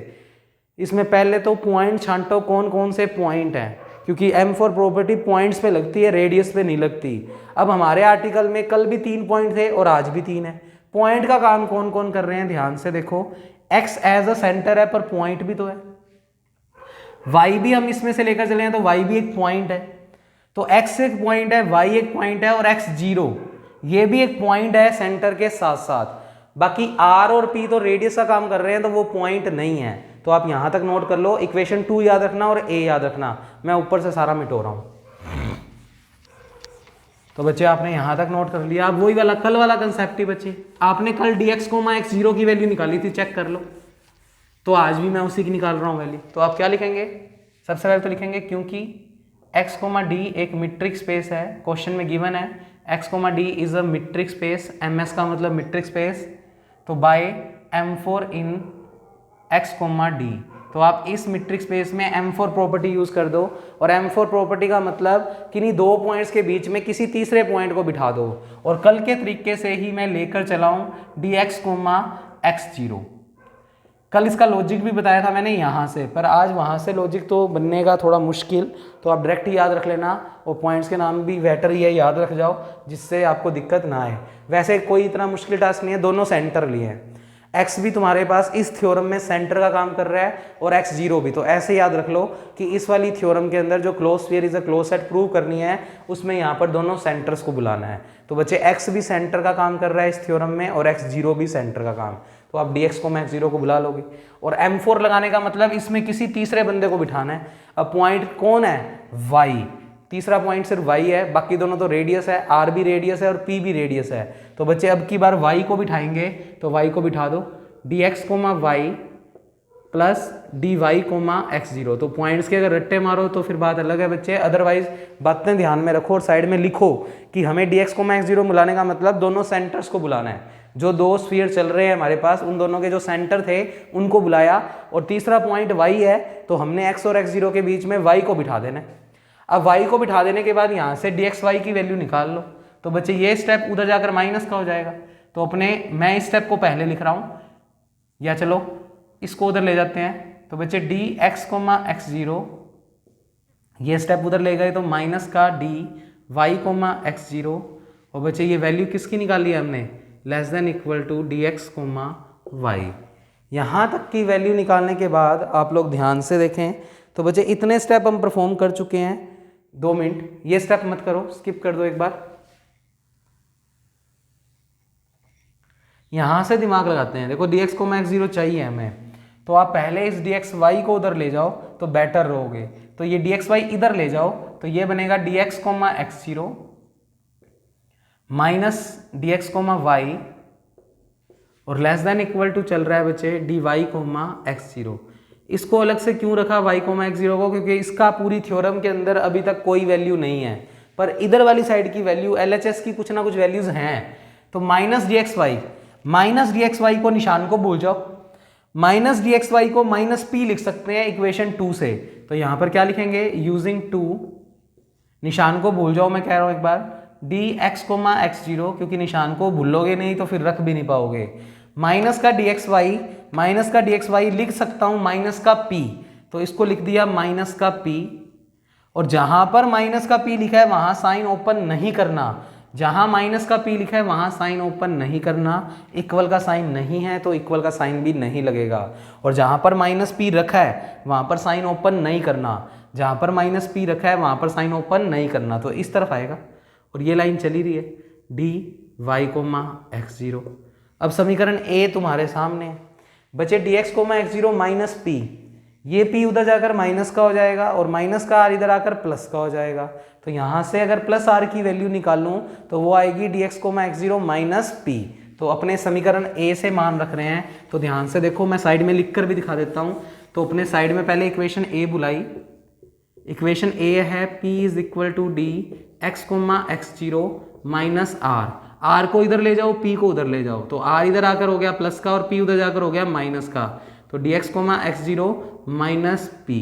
इसमें पहले तो पॉइंट छांटो कौन कौन से पॉइंट हैं। क्योंकि M4 प्रॉपर्टी पॉइंट्स पे लगती है, रेडियस पे नहीं लगती। अब हमारे आर्टिकल में कल भी 3 पॉइंट थे और आज भी 3 है। पॉइंट का काम कौन कौन कर रहे हैं ध्यान से देखो, x एज अ सेंटर है पर पॉइंट भी तो है, y भी हम इसमें से लेकर चले हैं तो y भी एक पॉइंट है, तो x एक पॉइंट है, y एक पॉइंट है और x 0 ये भी एक पॉइंट है सेंटर के साथ साथ। बाकी r और p तो रेडियस का काम कर रहे हैं तो वो पॉइंट नहीं है। तो आप यहां तक नोट कर लो, इक्वेशन 2 याद रखना और a याद रखना, मैं ऊपर से सारा मिटो रहा हूं। तो बच्चे आपने यहां तक नोट कर लिया। अब वही वाला कल वाला कंसेप्ट ही बच्चे, आपने कल dx, x0 की वैल्यू निकाली थी, चेक कर लो, तो आज भी मैं उसी की निकाल रहा हूं वैल्यू। तो आप क्या लिखेंगे, सबसे पहले तो लिखेंगे क्योंकि x, d एक मीट्रिक स्पेस है, क्वेश्चन में गिवन है x, d is a metric space, ms का मतलब मीट्रिक स्पेस, तो बाय M4 इन x, d। तो आप इस मीट्रिक स्पेस में M4 प्रॉपर्टी यूज कर दो, और M4 प्रॉपर्टी का मतलब किन्हीं दो पॉइंट्स के बीच में किसी तीसरे पॉइंट को बिठा दो, और कल के तरीके से ही मैं लेकर चला हूं dx, x0। कल इसका लॉजिक भी बताया था मैंने यहाँ से, पर आज वहाँ से लॉजिक तो बनने का थोड़ा मुश्किल, तो आप डायरेक्ट ही याद रख लेना, और पॉइंट्स के नाम भी बेटर ही है याद रख जाओ, जिससे आपको दिक्कत ना आए। वैसे कोई इतना मुश्किल टास्क नहीं है, दोनों सेंटर लिए हैं, x भी तुम्हारे पास इस थ्योरम में सेंटर का काम कर रहा है और x0 भी। तो ऐसे याद रख लो कि इस वाली थ्योरम के अंदर जो close sphere is a close set prove करनी है, उसमें यहाँ पर दोनों सेंटर्स को बुलाना है। तो बच्चे x भी सेंटर का काम कर रहा है इस थ्योरम में और x0 भी सेंटर का काम, तो आप dx, x0 को बुला लोगे। और M4 लगाने का मतलब इसमें किसी तीसरे बंदे को बिठाना है। अब पॉइंट कौन है, y, तीसरा पॉइंट सिर्फ y है, बाकी दोनों तो रेडियस है, r भी रेडियस है और p भी रेडियस है। तो बच्चे अब की बार y को बिठाएंगे, तो y को बिठा दो dx, y plus dy, x0। तो पॉइंट्स के अगर रट्टे मारो तो फिर बात अलग है बच्चे, अदरवाइज बातें ध्यान में रखो और साइड में लिखो कि हमें dx, x0 बुलाने का मतलब दोनों सेंटर्स को बुलाना है। जो दो स्फीयर चल रहे हैं हमारे पास, उन दोनों के जो सेंटर थे उनको बुलाया, और तीसरा पॉइंट y है, तो हमने x और x0 के बीच में y को बिठा देना है। अब y को बिठा देने के बाद यहाँ से dxy की वैल्यू निकाल लो। तो बच्चे ये स्टेप उधर जाकर माइनस का हो जाएगा, तो मैं इस स्टेप को पहले लिख रहा हूँ, या चलो इसको उधर ले जाते हैं। तो बच्चे dx, x0 ये स्टेप उधर ले गए, तो माइनस का dy, x0, और बच्चे ये वैल्यू किसकी निकाली है हमने, less than equal to dx, y। यहाँ तक की वैल्यू निकालने के बाद आप लोग ध्यान से देखें, तो बच्चे इतने स्टेप हम परफॉर्म कर चुके हैं। 2 मिनट, ये स्टेप मत करो, स्किप कर दो एक बार। यहां से दिमाग लगाते हैं, देखो dx, x0 चाहिए हमें, तो आप पहले इस dxy को उधर ले जाओ तो बेटर रहोगे। तो ये dxy इधर ले जाओ, तो ये बनेगा dx, x0 minus dx, y, और लेस देन इक्वल टू चल रहा है बच्चे dy, x0। इसको अलग से क्यों रखा y, x0 को, क्योंकि इसका पूरी थ्योरम के अंदर अभी तक कोई वैल्यू नहीं है, पर इधर वाली साइड की वैल्यू LHS की कुछ ना कुछ वैल्यूज हैं। तो माइनस dxy को निशान को भूल जाओ, माइनस dxy को माइनस p लिख सकते हैं इक्वेशन 2 से। तो यहां पर क्या लिखेंगे, यूजिंग 2, निशान को भूल जाओ, मैं कह रहा हूं एक बार, dx, x0, क्योंकि निशान को भूलोगे नहीं तो फिर रख भी नहीं पाओगे। माइनस का dxy लिख सकता हूं माइनस का p, तो इसको लिख दिया माइनस का p, और जहां पर माइनस का p लिखा है वहां साइन ओपन नहीं करना, जहां माइनस का p लिखा है वहां साइन ओपन नहीं करना, इक्वल का साइन नहीं है तो इक्वल का साइन भी नहीं लगेगा, और जहां पर माइनस p रखा है वहां पर साइन ओपन नहीं करना, जहां पर माइनस p रखा है वहां पर साइन ओपन नहीं करना, तो इस तरफ आएगा। और ये लाइन चली रही है dy, x0। अब समीकरण a तुम्हारे सामने है बच्चे, dx, x0 माइनस p, ये p उधर जाकर माइनस का हो जाएगा और माइनस का r इधर आकर प्लस का हो जाएगा। तो यहां से अगर प्लस r की वैल्यू निकालूं तो वो आएगी dx, x0 माइनस p। तो अपने समीकरण a से मान रख रहे हैं, तो ध्यान से देखो, मैं साइड में लिख कर भी दिखा देता हूं। तो अपने साइड में पहले इक्वेशन a बुलाई, इक्वेशन a है p is equal to dx, x0 minus r को इधर ले जाओ, p को उधर ले जाओ, तो r इधर आकर हो गया प्लस का और p उधर जाकर हो गया माइनस का, तो dx, x0 माइनस p।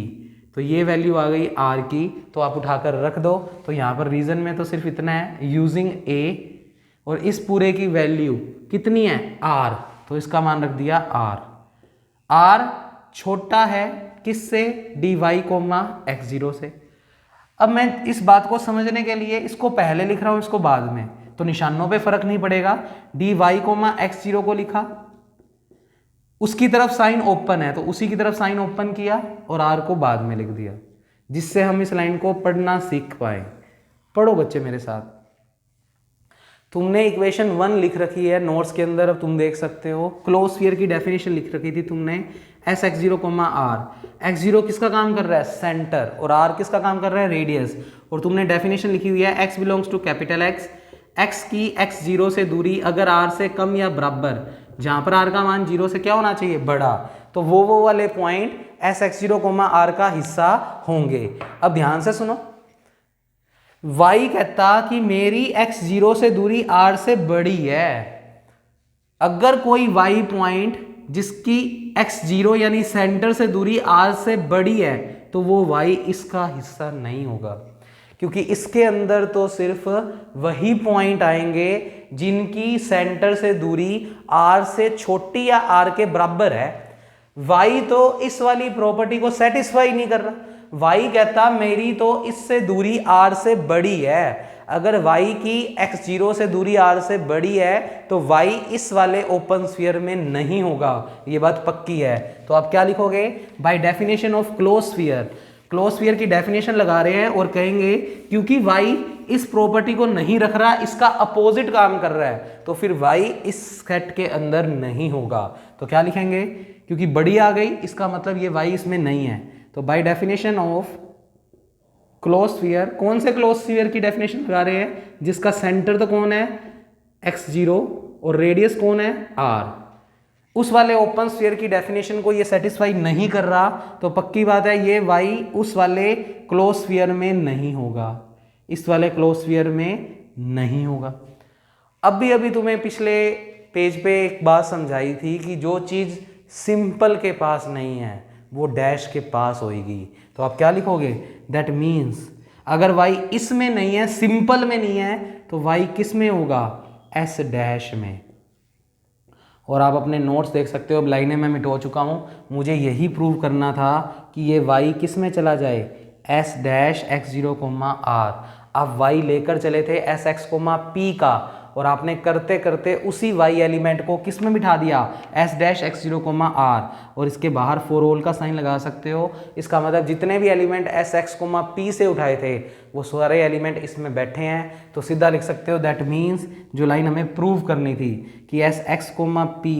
तो ये वैल्यू आ गई r की, तो आप उठाकर रख दो। तो यहाँ पर रीजन में तो सिर्फ इतना है, यूजिंग a, और इस पूरे की वैल्यू कितनी है r, तो इसका मान रख दिया r छोटा है किससे, dy, x0 से। अब मैं इस बात को समझने के लिए इसको पहले लिख रहा हूं, इसको बाद में, तो निशानों पे फर्क नहीं पड़ेगा। dy कोमा x0 को लिखा, उसकी तरफ साइन ओपन है तो उसी की तरफ साइन ओपन किया और r को बाद में लिख दिया, जिससे हम इस लाइन को पढ़ना सीख पाए। पढ़ो बच्चे मेरे साथ। तुमने इक्वेशन 1 लिख रखी है नोट्स के अंदर, अब तुम देख सकते हो। क्लोज स्फीयर की डेफिनेशन लिख रखी थी तुमने, S x zero comma r. X zero किसका काम कर रहा है? सेंटर। और आर किसका काम कर रहा है? रेडियस। और तुमने डेफिनेशन लिखी हुई है x belongs to capital X, x की एक्स जीरो से दूरी अगर आर से कम या बराबर, जहां पर आर का मान जीरो से क्या होना चाहिए? बड़ा, तो वो वाले point S x zero comma r का हिस्सा होंगे। अब ध्यान से सुनो, y कहता कि मेरी x जीरो से दूरी r से बड़ी है। अगर कोई y पॉइंट जिसकी x जीरो यानी सेंटर से दूरी r से बड़ी है तो वो y इसका हिस्सा नहीं होगा, क्योंकि इसके अंदर तो सिर्फ वही पॉइंट आएंगे जिनकी सेंटर से दूरी r से छोटी या r के बराबर है। y तो इस वाली प्रॉपर्टी को सेटिस्फाई नहीं कर रहा। y कहता मेरी तो इससे दूरी r से बड़ी है। अगर y की x जीरो से दूरी r से बड़ी है तो y इस वाले ओपन स्फीयर में नहीं होगा, ये बात पक्की है। तो आप क्या लिखोगे? By definition of close sphere. Close sphere की डेफिनेशन लगा रहे हैं और कहेंगे क्योंकि y इस प्रॉपर्टी को नहीं रख रहा, इसका अपोजिट काम कर रहा है, तो फिर y इस सेट के अंदर नहीं होगा। तो क्या लिखेंगे? क्योंकि बड़ी आ गई, इसका मतलब ये y इसमें नहीं है। तो by definition of close sphere, कौन से क्लोज स्फीयर की डेफिनेशन लगा रहे हैं? जिसका सेंटर तो कौन है? x जीरो और रेडियस कौन है? r। उस वाले ओपन स्फीयर की डेफिनेशन को ये सेटिस्फाई नहीं कर रहा, तो पक्की बात है ये y उस वाले क्लोज स्फीयर में नहीं होगा, इस वाले क्लोज स्फीयर में नहीं होगा। अभी तुम्हें पिछले पेज पे एक बात समझाई थी कि जो चीज़ सिंपल के पास नहीं है वो डैश के पास होगी। तो आप क्या लिखोगे? दैट मीन्स अगर y इसमें नहीं है, सिंपल में नहीं है, तो y किस में होगा? एस डैश में। और आप अपने नोट्स देख सकते हो, अब लाइनें मैं मिटो चुका हूं। मुझे यही प्रूव करना था कि ये y किस में चला जाए? S dash x zero comma r. आप y लेकर चले थे एस एक्स कोमा पी का, और आपने करते करते उसी y एलिमेंट को किस में बिठा दिया? S dash x zero comma r. और इसके बाहर फॉर ऑल का साइन लगा सकते हो। इसका मतलब जितने भी element S x comma p से उठाए थे वो सारे एलिमेंट इसमें बैठे हैं। तो सीधा लिख सकते हो दैट मीन्स जो लाइन हमें प्रूव करनी थी कि S x comma p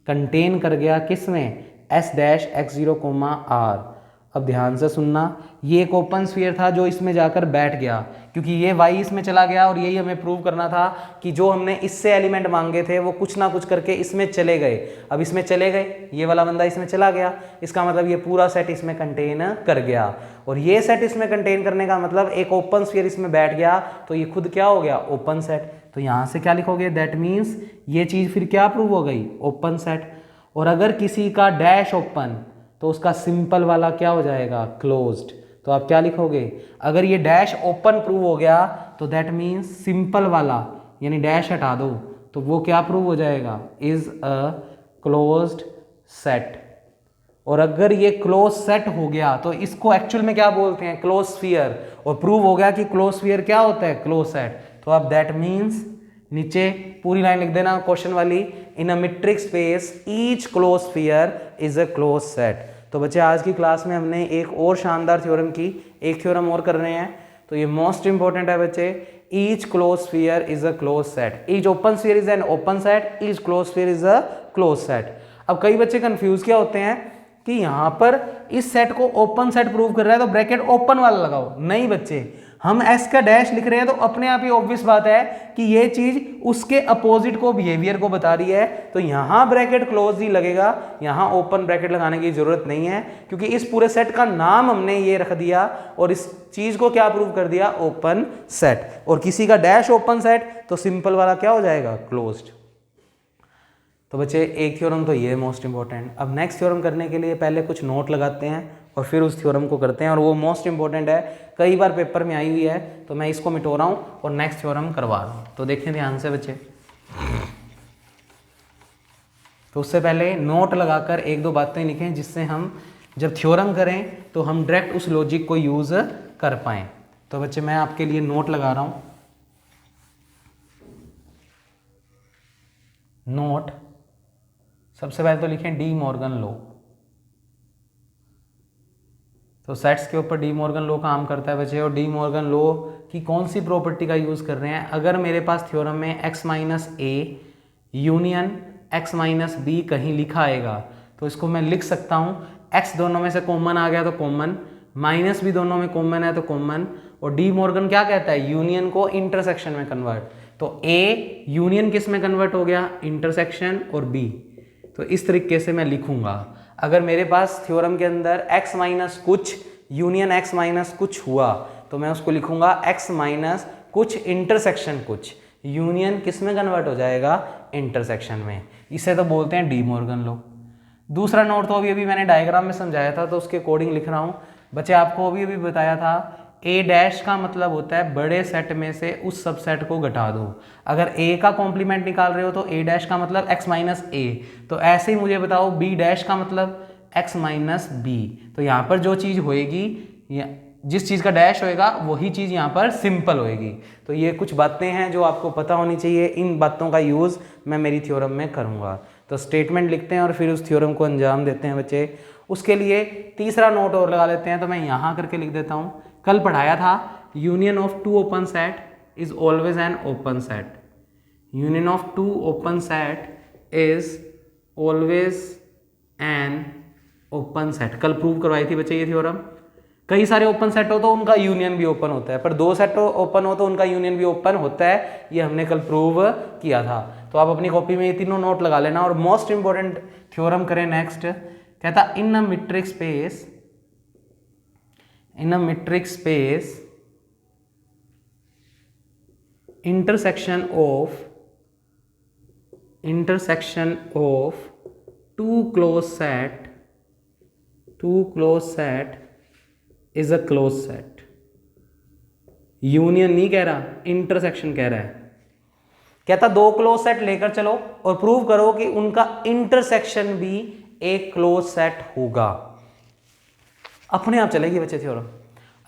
contain कर गया किस में? S dash x zero comma r. अब ध्यान से सुनना, ये एक ओपन स्फीयर था जो इसमें जाकर बैठ गया, क्योंकि ये y इसमें चला गया और यही हमें प्रूव करना था कि जो हमने इससे एलिमेंट मांगे थे वो कुछ ना कुछ करके इसमें चले गए। अब इसमें चले गए, ये वाला बंदा इसमें चला गया, इसका मतलब ये पूरा सेट इसमें कंटेन कर गया। और ये सेट इसमें कंटेन करने का मतलब एक ओपन स्फीयर इसमें बैठ गया, तो ये खुद क्या हो गया? Open set. तो यहाँ से क्या लिखोगे? दैट मीन्स ये चीज़ फिर क्या प्रूव हो गई? Open set. और अगर किसी का डैश ओपन तो उसका सिंपल वाला क्या हो जाएगा? क्लोज्ड। तो आप क्या लिखोगे? अगर ये डैश ओपन प्रूव हो गया तो दैट मीन्स सिंपल वाला यानी डैश हटा दो तो वो क्या प्रूव हो जाएगा? Is a closed set. और अगर ये क्लोज सेट हो गया तो इसको एक्चुअल में क्या बोलते हैं? Close sphere. और प्रूव हो गया कि क्लोज स्फीयर क्या होता है? Close set. तो आप दैट मीन्स नीचे पूरी लाइन लिख देना क्वेश्चन वाली, in a metric space each close sphere is a close set. तो बच्चे आज की क्लास में हमने एक और शानदार थ्योरम की, एक थ्योरम और कर रहे हैं, तो ये मोस्ट इंपॉर्टेंट है बच्चे। Each close sphere is a close set, each open sphere is an open set, each close sphere is a close set. अब कई बच्चे कंफ्यूज क्या होते हैं कि यहाँ पर इस सेट को ओपन सेट प्रूव कर रहा है तो ब्रैकेट ओपन वाला लगाओ। नहीं बच्चे, हम एस का डैश लिख रहे हैं तो अपने आप ही ऑब्वियस बात है कि ये चीज उसके अपोजिट को, बिहेवियर को बता रही है, तो यहाँ ब्रैकेट क्लोज ही लगेगा, यहाँ ओपन ब्रैकेट लगाने की जरूरत नहीं है, क्योंकि इस पूरे सेट का नाम हमने ये रख दिया और इस चीज को क्या प्रूव कर दिया? Open set. और किसी का डैश ओपन सेट तो सिंपल वाला क्या हो जाएगा? क्लोज्ड। तो बच्चे एक थ्योरम तो ये है मोस्ट इंपॉर्टेंट। अब नेक्स्ट थ्योरम करने के लिए पहले कुछ नोट लगाते हैं और फिर उस थ्योरम को करते हैं, और वो मोस्ट इंपॉर्टेंट है, कई बार पेपर में आई हुई है, तो मैं इसको मिटो रहा हूँ और नेक्स्ट थ्योरम करवा रहा हूँ। तो देखें ध्यान से बच्चे। तो उससे पहले नोट लगाकर एक दो बातें लिखें जिससे हम जब थ्योरम करें तो हम डायरेक्ट उस लॉजिक को यूज़ कर पाएँ। तो बच्चे मैं आपके लिए नोट लगा रहा हूँ, नोट। सबसे पहले तो लिखें डी मॉर्गन लॉ। तो सेट्स के ऊपर डी मॉर्गन लॉ काम करता है बच्चे। और डी मॉर्गन लॉ की कौन सी प्रॉपर्टी का यूज़ कर रहे हैं? अगर मेरे पास थ्योरम में x minus A union x minus B कहीं लिखा आएगा तो इसको मैं लिख सकता हूँ x दोनों में से कॉमन आ गया तो कॉमन, माइनस भी दोनों में कॉमन है तो कॉमन। और डी मॉर्गन क्या कहता है? यूनियन को इंटरसेक्शन में कन्वर्ट। तो ए यूनियन किस में कन्वर्ट हो गया? इंटरसेक्शन और बी। तो इस तरीके से मैं लिखूंगा। अगर मेरे पास थ्योरम के अंदर x माइनस कुछ यूनियन x माइनस कुछ हुआ तो मैं उसको लिखूंगा x माइनस कुछ इंटरसेक्शन कुछ, यूनियन किस में कन्वर्ट हो जाएगा? इंटरसेक्शन में। इसे तो बोलते हैं डी मॉर्गन लॉ। दूसरा नोट तो अभी मैंने डायग्राम में समझाया था तो उसके अकॉर्डिंग लिख रहा हूँ। बच्चे आपको अभी बताया था ए डैश का मतलब होता है बड़े सेट में से उस सब सेट को घटा दो। अगर ए का कॉम्प्लीमेंट निकाल रहे हो तो ए डैश का मतलब x माइनस ए। तो ऐसे ही मुझे बताओ बी डैश का मतलब x माइनस बी। तो यहाँ पर जो चीज़ होएगी, जिस चीज़ का डैश होएगा वही चीज़ यहाँ पर सिंपल होएगी। तो ये कुछ बातें हैं जो आपको पता होनी चाहिए। इन बातों का यूज़ मैं मेरी थ्योरम में करूँगा। तो स्टेटमेंट लिखते हैं और फिर उस थ्योरम को अंजाम देते हैं बच्चे। उसके लिए तीसरा नोट और लगा लेते हैं। तो मैं यहाँ करके लिख देता हूँ, कल पढ़ाया था union of two open set is always an open set. Union of two open set is always an open set. कल प्रूव करवाई थी बच्चे ये थ्योरम। कई सारे ओपन सेट हो तो उनका यूनियन भी ओपन होता है, पर दो सेट ओपन हो तो उनका यूनियन भी ओपन होता है। ये हमने कल प्रूव किया था। तो आप अपनी कॉपी में ये तीनों नोट लगा लेना। और मोस्ट इंपॉर्टेंट थ्योरम करें नेक्स्ट। कहता in a metric space, in a metric space intersection of two closed set is a closed set। Union नहीं कह रहा, इंटरसेक्शन कह रहा है। कहता दो क्लोज सेट लेकर चलो और प्रूव करो कि उनका इंटरसेक्शन भी एक क्लोज सेट होगा। अपने आप चलेगी बच्चे थ्योरम।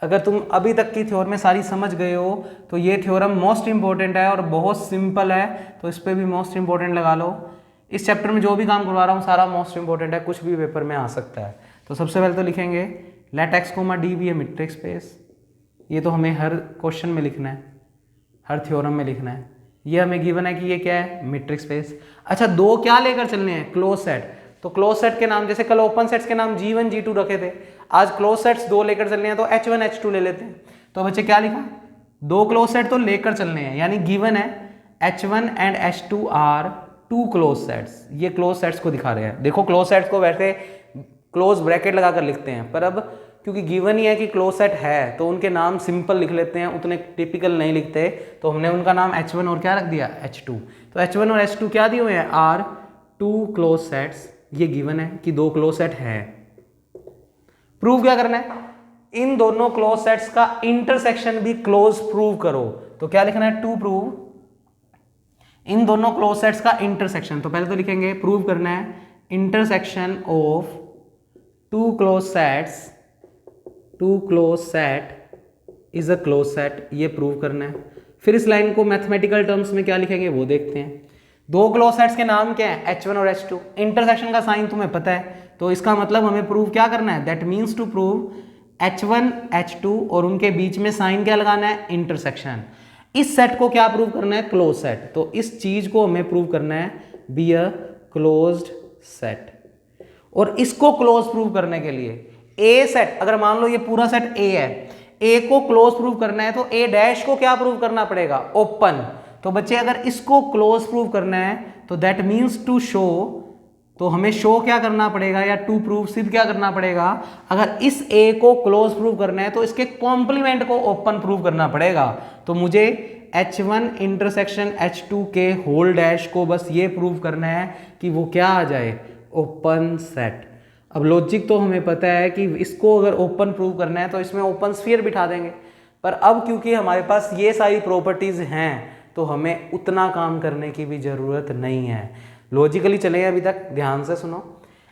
अगर तुम अभी तक की थ्योरम में सारी समझ गए हो तो ये थ्योरम मोस्ट इंपॉर्टेंट है और बहुत सिंपल है। तो इस पर भी मोस्ट इंपॉर्टेंट लगा लो। इस चैप्टर में जो भी काम करवा रहा हूँ सारा मोस्ट इंपॉर्टेंट है, कुछ भी पेपर में आ सकता है। तो सबसे पहले तो लिखेंगे let x comma d be a metric space. ये तो हमें हर क्वेश्चन में लिखना है, हर थ्योरम में लिखना है। ये हमें गिवन है कि ये क्या है? Metric space. अच्छा, दो क्या लेकर चलने हैं? Close set. तो क्लोज सेट के नाम, जैसे कल ओपन सेट्स के नाम G1 G2 रखे थे, आज क्लोज सेट्स दो लेकर चलने हैं तो H1 H2 ले लेते हैं। तो बच्चे क्या लिखा? दो क्लोज सेट तो लेकर चलने हैं, यानी गिवन है H1 and H2 are two close sets. ये क्लोज सेट्स को दिखा रहे हैं। देखो क्लोज सेट्स को वैसे क्लोज ब्रैकेट लगाकर लिखते हैं, पर अब क्योंकि गिवन ही है कि क्लोज सेट है तो उनके नाम सिंपल लिख लेते हैं, उतने टिपिकल नहीं लिखते। तो हमने उनका नाम H1 और क्या रख दिया? H2। तो H1 और H2 क्या दिए हुए हैं? Are two close sets. ये गिवन है कि दो क्लोज सेट है। प्रूव क्या करना है? इन दोनों क्लोज सेट्स का इंटरसेक्शन भी क्लोज प्रूव करो। तो क्या लिखना है? टू प्रूव इन दोनों क्लोज सेट्स का इंटरसेक्शन। तो पहले तो लिखेंगे प्रूव करना है intersection of two close set is a close set. ये प्रूव करना है। फिर इस लाइन को मैथमेटिकल टर्म्स में क्या लिखेंगे वो देखते हैं। दो क्लोज सेट्स के नाम क्या है? H1 और H2। इंटरसेक्शन का साइन तुम्हें पता है, तो इसका मतलब हमें प्रूव क्या करना है? That means to prove H1 H2 और उनके बीच में साइन क्या लगाना है? इंटरसेक्शन। इस सेट को क्या प्रूव करना है? Close set. तो इस चीज को हमें प्रूव करना है बी अ क्लोज्ड सेट। और इसको क्लोज प्रूव करने के लिए ए सेट, अगर मान लो ये पूरा सेट ए है, ए को क्लोज प्रूव करना है तो ए डैश को क्या प्रूव करना पड़ेगा? ओपन। तो बच्चे अगर इसको क्लोज प्रूव करना है तो दैट मीन्स टू शो, तो हमें शो क्या करना पड़ेगा या टू प्रूव सिद्ध क्या करना पड़ेगा? अगर इस ए को क्लोज प्रूव करना है तो इसके कॉम्प्लीमेंट को ओपन प्रूव करना पड़ेगा। तो मुझे H1 इंटरसेक्शन H2 के होल डैश को बस ये प्रूव करना है कि वो क्या आ जाए? Open set. अब लॉजिक तो हमें पता है कि इसको अगर ओपन प्रूव करना है तो इसमें ओपन स्फीयर बिठा देंगे, पर अब क्योंकि हमारे पास ये सारी प्रॉपर्टीज हैं तो हमें उतना काम करने की भी जरूरत नहीं है। लॉजिकली चले अभी तक, ध्यान से सुनो।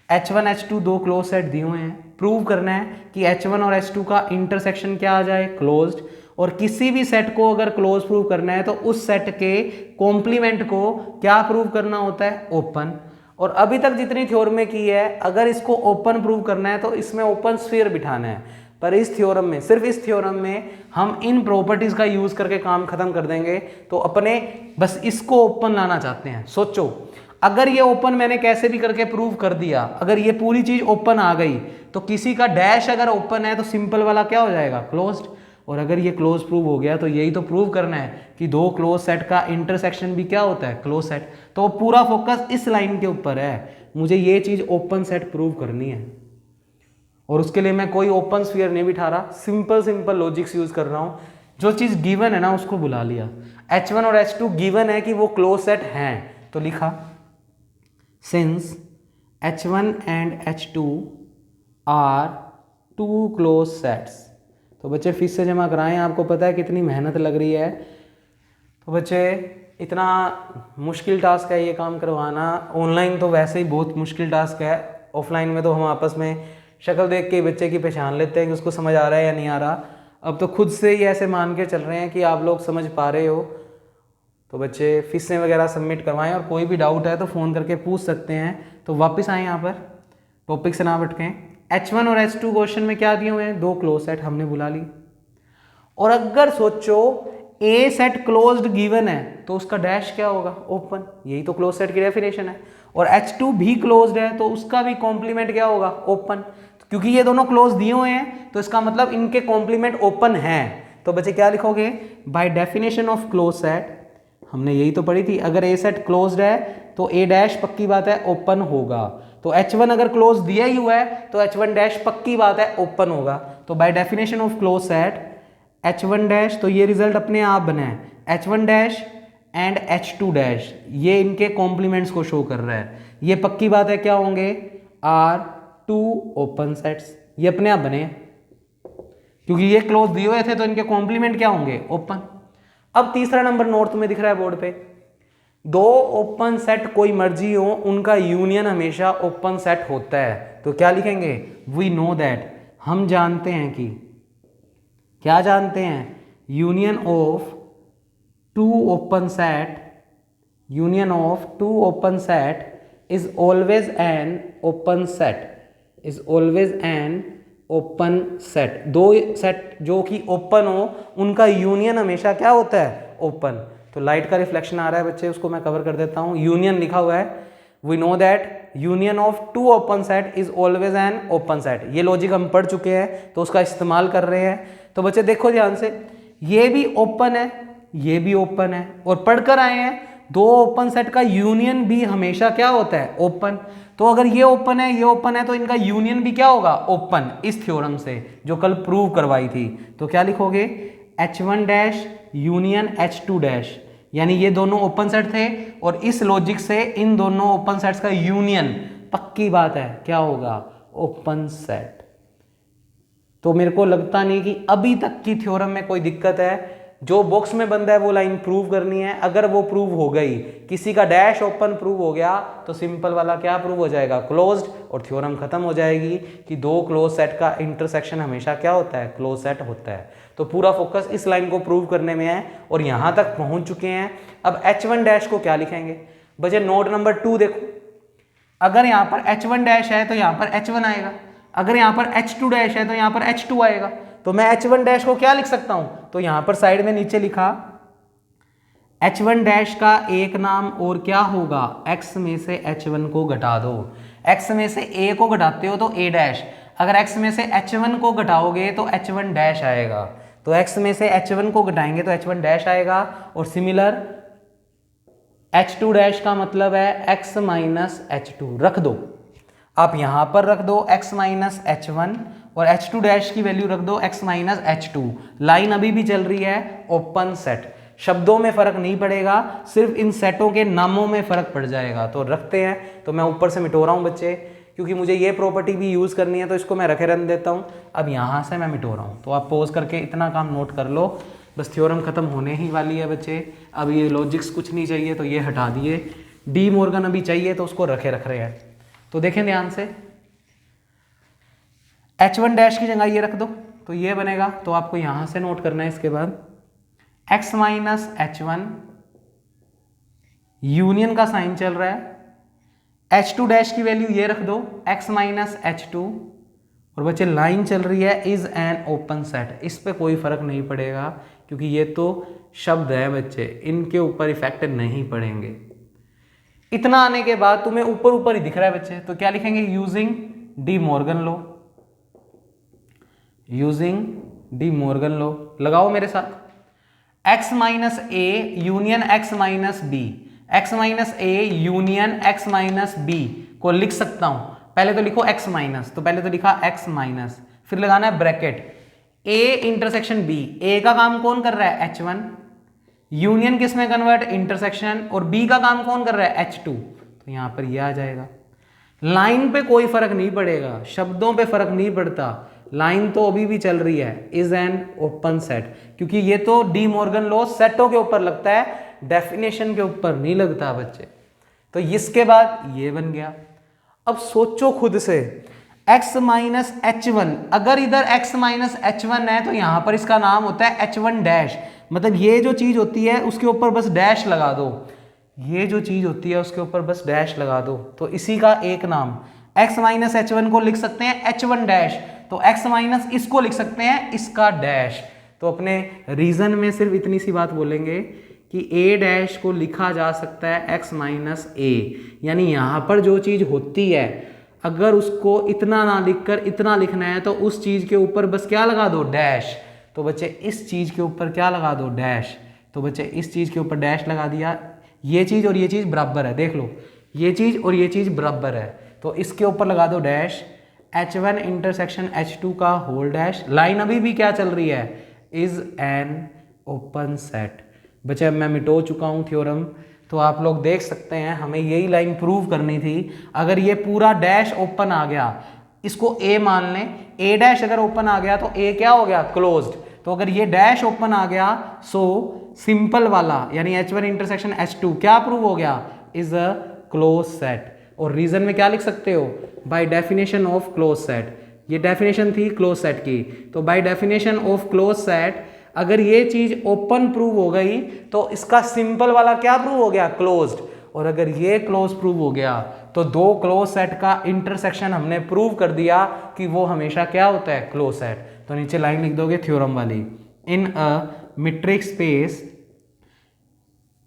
H1 H2 दो क्लोज सेट दिए हुए हैं, प्रूव करना है कि H1 और H2 का इंटरसेक्शन क्या आ जाए? क्लोज्ड। और किसी भी सेट को अगर क्लोज प्रूव करना है तो उस सेट के कॉम्प्लीमेंट को क्या प्रूव करना होता है, ओपन। और अभी तक जितनी थ्योरम में की है, अगर इसको ओपन प्रूव करना है तो इसमें ओपन स्फीयर बिठाना है। पर इस थ्योरम में, सिर्फ इस थ्योरम में हम इन प्रॉपर्टीज का यूज करके काम खत्म कर देंगे। तो अपने बस इसको ओपन लाना चाहते हैं। सोचो, अगर ये ओपन मैंने कैसे भी करके प्रूव कर दिया, अगर ये पूरी चीज ओपन आ गई तो किसी का डैश अगर ओपन है तो सिंपल वाला क्या हो जाएगा, क्लोज्ड। और अगर ये क्लोज प्रूव हो गया तो यही तो प्रूव करना है कि दो क्लोज सेट का इंटरसेक्शन भी क्या होता है, क्लोज सेट। तो पूरा फोकस इस लाइन के ऊपर है, मुझे ये चीज ओपन सेट प्रूव करनी है। और उसके लिए मैं कोई ओपन स्फीयर नहीं बिठा रहा, सिंपल लॉजिक्स यूज कर रहा हूं। जो चीज गिवन है ना उसको बुला लिया। H1 और H2 गिवन है कि वो क्लोज सेट हैं, तो लिखा since H1 and H2 are two close sets. तो बच्चे फिर से जमा कराएं, आपको पता है कितनी मेहनत लग रही है। तो बच्चे इतना मुश्किल टास्क है ये काम करवाना। ऑनलाइन तो वैसे ही बहुत मुश्किल टास्क है, ऑफलाइन में तो हम आपस में शक्ल देख के बच्चे की पहचान लेते हैं कि उसको समझ आ रहा है या नहीं आ रहा। अब तो खुद से ही ऐसे मान के चल रहे हैं कि आप लोग समझ पा रहे हो। तो बच्चे फीसें वगैरह सबमिट करवाएं, और कोई भी डाउट है तो फ़ोन करके पूछ सकते हैं। तो वापस आएँ यहाँ पर, टॉपिक से ना भटकें। H1 और H2 क्वेश्चन में क्या दिए हुए हैं, दो क्लोज सेट हमने बुला ली। और अगर सोचो ए सेट क्लोज्ड गिवन है तो उसका डैश क्या होगा, ओपन। यही तो क्लोज सेट की डेफिनेशन है। और H2 भी क्लोज्ड है तो उसका भी कॉम्प्लीमेंट क्या होगा, ओपन। क्योंकि ये दोनों क्लोज दिए हुए हैं तो इसका मतलब इनके कॉम्प्लीमेंट ओपन है। तो बच्चे क्या लिखोगे, by definition of close set, हमने यही तो पढ़ी थी, अगर ए सेट क्लोज्ड है तो ए डैश पक्की बात है ओपन होगा। तो H1 अगर क्लोज दिया ही हुआ है तो H1 डैश पक्की बात है ओपन होगा। तो by definition of close set H1 dash, तो ये रिजल्ट अपने आप बना है, H1 dash and H2 dash, ये इनके कॉम्प्लीमेंट्स को शो कर रहा है। ये पक्की बात है क्या होंगे, आर टू ओपन सेट्स, ये अपने आप बने क्योंकि ये क्लोज दिए हुए थे तो इनके कॉम्प्लीमेंट क्या होंगे, ओपन। अब तीसरा नंबर नोर्थ में दिख रहा है बोर्ड पे, दो ओपन सेट कोई मर्जी हो उनका यूनियन हमेशा ओपन सेट होता है। तो क्या लिखेंगे, वी नो दैट, हम जानते हैं कि, क्या जानते हैं, union of two open set, union of two open set is always an open set, is always an open set. दो सेट जो कि ओपन हो उनका यूनियन हमेशा क्या होता है, ओपन। तो लाइट का रिफ्लेक्शन आ रहा है बच्चे, उसको मैं कवर कर देता हूं। यूनियन लिखा हुआ है, we know that union of two open set is always an open set. ये लॉजिक हम पढ़ चुके हैं तो उसका इस्तेमाल कर रहे हैं। तो बच्चे देखो ध्यान से, ये भी ओपन है, ये भी ओपन है, और पढ़कर आए हैं दो ओपन सेट का यूनियन भी हमेशा क्या होता है, ओपन। तो अगर ये ओपन है, ये ओपन है, तो इनका यूनियन भी क्या होगा, ओपन, इस थ्योरम से जो कल प्रूव करवाई थी। तो क्या लिखोगे, H1 dash union H2 dash, यानी ये दोनों ओपन सेट थे और इस लॉजिक से इन दोनों ओपन सेट्स का यूनियन पक्की बात है क्या होगा, ओपन सेट। तो मेरे को लगता नहीं कि अभी तक की थ्योरम में कोई दिक्कत है। जो बॉक्स में बंदा है वो लाइन प्रूव करनी है। अगर वो प्रूव हो गई, किसी का डैश ओपन प्रूव हो गया तो सिंपल वाला क्या प्रूव हो जाएगा, क्लोज्ड, और थ्योरम खत्म हो जाएगी कि दो क्लोज सेट का इंटरसेक्शन हमेशा क्या होता है, क्लोज सेट होता है। तो पूरा फोकस इस लाइन को प्रूव करने में है और यहां तक पहुंच चुके हैं। अब H1 डैश को क्या लिखेंगे बच्चे, नोट नंबर 2 देखो, अगर यहां पर H1 डैश है तो यहां पर H1 आएगा, अगर यहां पर H2 डैश है तो यहां पर H2 आएगा। तो मैं H1 डैश को क्या लिख सकता हूं, तो यहां पर साइड में नीचे लिखा H1 डैश का एक नाम और क्या होगा, X में से H1 को घटा दो। X में से A को घटाते हो तो A डैश, अगर X में से H1 को घटाओगे तो H1 डैश आएगा। तो X में से H1 को घटाएंगे तो H1 डैश आएगा। और सिमिलर H2 डैश का मतलब है X माइनस H2, रख दो आप यहां पर, रख दो X माइनस H1 और H2 डैश की वैल्यू रख दो X माइनस H2। लाइन अभी भी चल रही है, ओपन सेट, शब्दों में फर्क नहीं पड़ेगा, सिर्फ इन सेटों के नामों में फर्क पड़ जाएगा। तो रखते हैं, तो मैं ऊपर से मिटो रहा हूं बच्चे, क्योंकि मुझे ये प्रॉपर्टी भी यूज करनी है तो इसको मैं रखे रहने देता हूं। अब यहां से मैं मिटो रहा हूं, तो आप पॉज करके इतना काम नोट कर लो, बस थ्योरम खत्म होने ही वाली है बच्चे। अब ये लॉजिक्स कुछ नहीं चाहिए तो ये हटा दिए, डी मॉर्गन अभी चाहिए तो उसको रख रहे हैं। तो देखें ध्यान से, H1 डैश की जगह ये रख दो, तो ये बनेगा, तो आपको यहाँ से नोट करना है इसके बाद x माइनस h1 यूनियन का साइन चल रहा है, h2 डैश की वैल्यू ये रख दो x माइनस h2, और बच्चे लाइन चल रही है इज एन ओपन सेट। इस पे कोई फर्क नहीं पड़ेगा क्योंकि ये तो शब्द है बच्चे, इनके ऊपर इफेक्ट नहीं पड़ेंगे। इतना आने के बाद तुम्हें ऊपर ऊपर ही दिख रहा है बच्चे, तो क्या लिखेंगे, using De Morgan law, using De Morgan law. लगाओ मेरे साथ, x minus A union x minus B, x minus A union x minus B को लिख सकता हूं। पहले तो लिखो x माइनस, तो पहले तो लिखा x माइनस, फिर लगाना है bracket a intersection b। a का काम कौन कर रहा है, h1, यूनियन किस में कन्वर्ट, इंटरसेक्शन, और b का काम कौन कर रहा है, h2, तो यहां पर ये आ जाएगा। लाइन पे कोई फर्क नहीं पड़ेगा, शब्दों पे फर्क नहीं पड़ता, लाइन तो अभी भी चल रही है, इज एन ओपन सेट, क्योंकि ये तो डी मॉर्गन लॉ सेटों के ऊपर लगता है, डेफिनेशन के ऊपर नहीं लगता बच्चे। तो इसके बाद ये बन गया। अब सोचो खुद से, x माइनस h1, अगर इधर x माइनस h1 है तो यहां पर इसका नाम होता है h1 डैश, मतलब ये जो चीज होती है उसके ऊपर बस डैश लगा दो, ये जो चीज होती है उसके ऊपर बस डैश लगा दो, तो इसी का एक नाम। x माइनस h1 को लिख सकते हैं h1 डैश, तो x माइनस इसको लिख सकते हैं इसका डैश। तो अपने रीजन में सिर्फ इतनी सी बात बोलेंगे कि a डैश को लिखा जा सकता है x माइनस ए, यानी यहाँ पर जो चीज़ होती है अगर उसको इतना ना लिखकर इतना लिखना है तो उस चीज़ के ऊपर बस क्या लगा दो, डैश। तो बच्चे इस चीज़ के ऊपर क्या लगा दो, डैश। तो बच्चे इस चीज़ के ऊपर डैश लगा दिया, ये चीज़ और ये चीज़ बराबर है, देख लो ये चीज़ और ये चीज़ बराबर है, तो इसके ऊपर लगा दो डैश, h1 इंटरसेक्शन h2 का होल डैश। लाइन अभी भी क्या चल रही है, इज एन ओपन सेट। बच्चे अब मैं मिटो चुका हूँ थ्योरम, तो आप लोग देख सकते हैं हमें यही लाइन प्रूव करनी थी। अगर ये पूरा डैश ओपन आ गया, इसको a मान लें, a डैश अगर ओपन आ गया तो a क्या हो गया, क्लोज्ड। तो अगर ये डैश ओपन आ गया सो सिंपल वाला यानी h1 इंटरसेक्शन h2 क्या प्रूव हो गया, इज अ क्लोज सेट। और रीजन में क्या लिख सकते हो, by definition of close set. ये डेफिनेशन थी क्लोज सेट की, तो by definition of close set अगर ये चीज ओपन प्रूव हो गई तो इसका सिंपल वाला क्या प्रूव हो गया, क्लोज्ड। और अगर ये क्लोज प्रूव हो गया तो दो क्लोज सेट का इंटरसेक्शन हमने प्रूव कर दिया कि वो हमेशा क्या होता है, क्लोज सेट। तो नीचे लाइन लिख दोगे थ्योरम वाली, in a metric space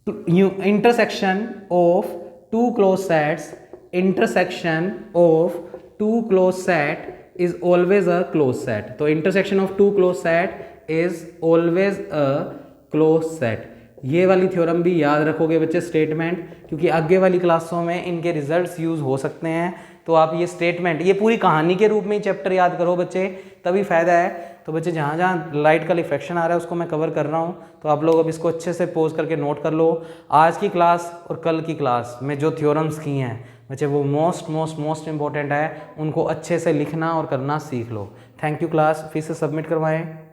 intersection of two close sets, intersection of two close set is always a close set. तो intersection of two close set is always a close set. ये वाली theorem भी याद रखोगे बच्चे statement, क्योंकि आगे वाली क्लासों में इनके रिजल्ट्स यूज हो सकते हैं। तो आप ये स्टेटमेंट, ये पूरी कहानी के रूप में चैप्टर याद करो बच्चे, तभी फायदा है। तो बच्चे जहाँ जहाँ लाइट का रिफ्लेक्शन आ रहा है उसको मैं कवर कर रहा हूँ, तो आप लोग अब इसको अच्छे से पोज करके नोट कर लो। आज की क्लास और कल की क्लास में जो थ्योरम्स की हैं बच्चे वो मोस्ट इंपॉर्टेंट है, उनको अच्छे से लिखना और करना सीख लो। थैंक यू क्लास, फिर से सबमिट करवाएं।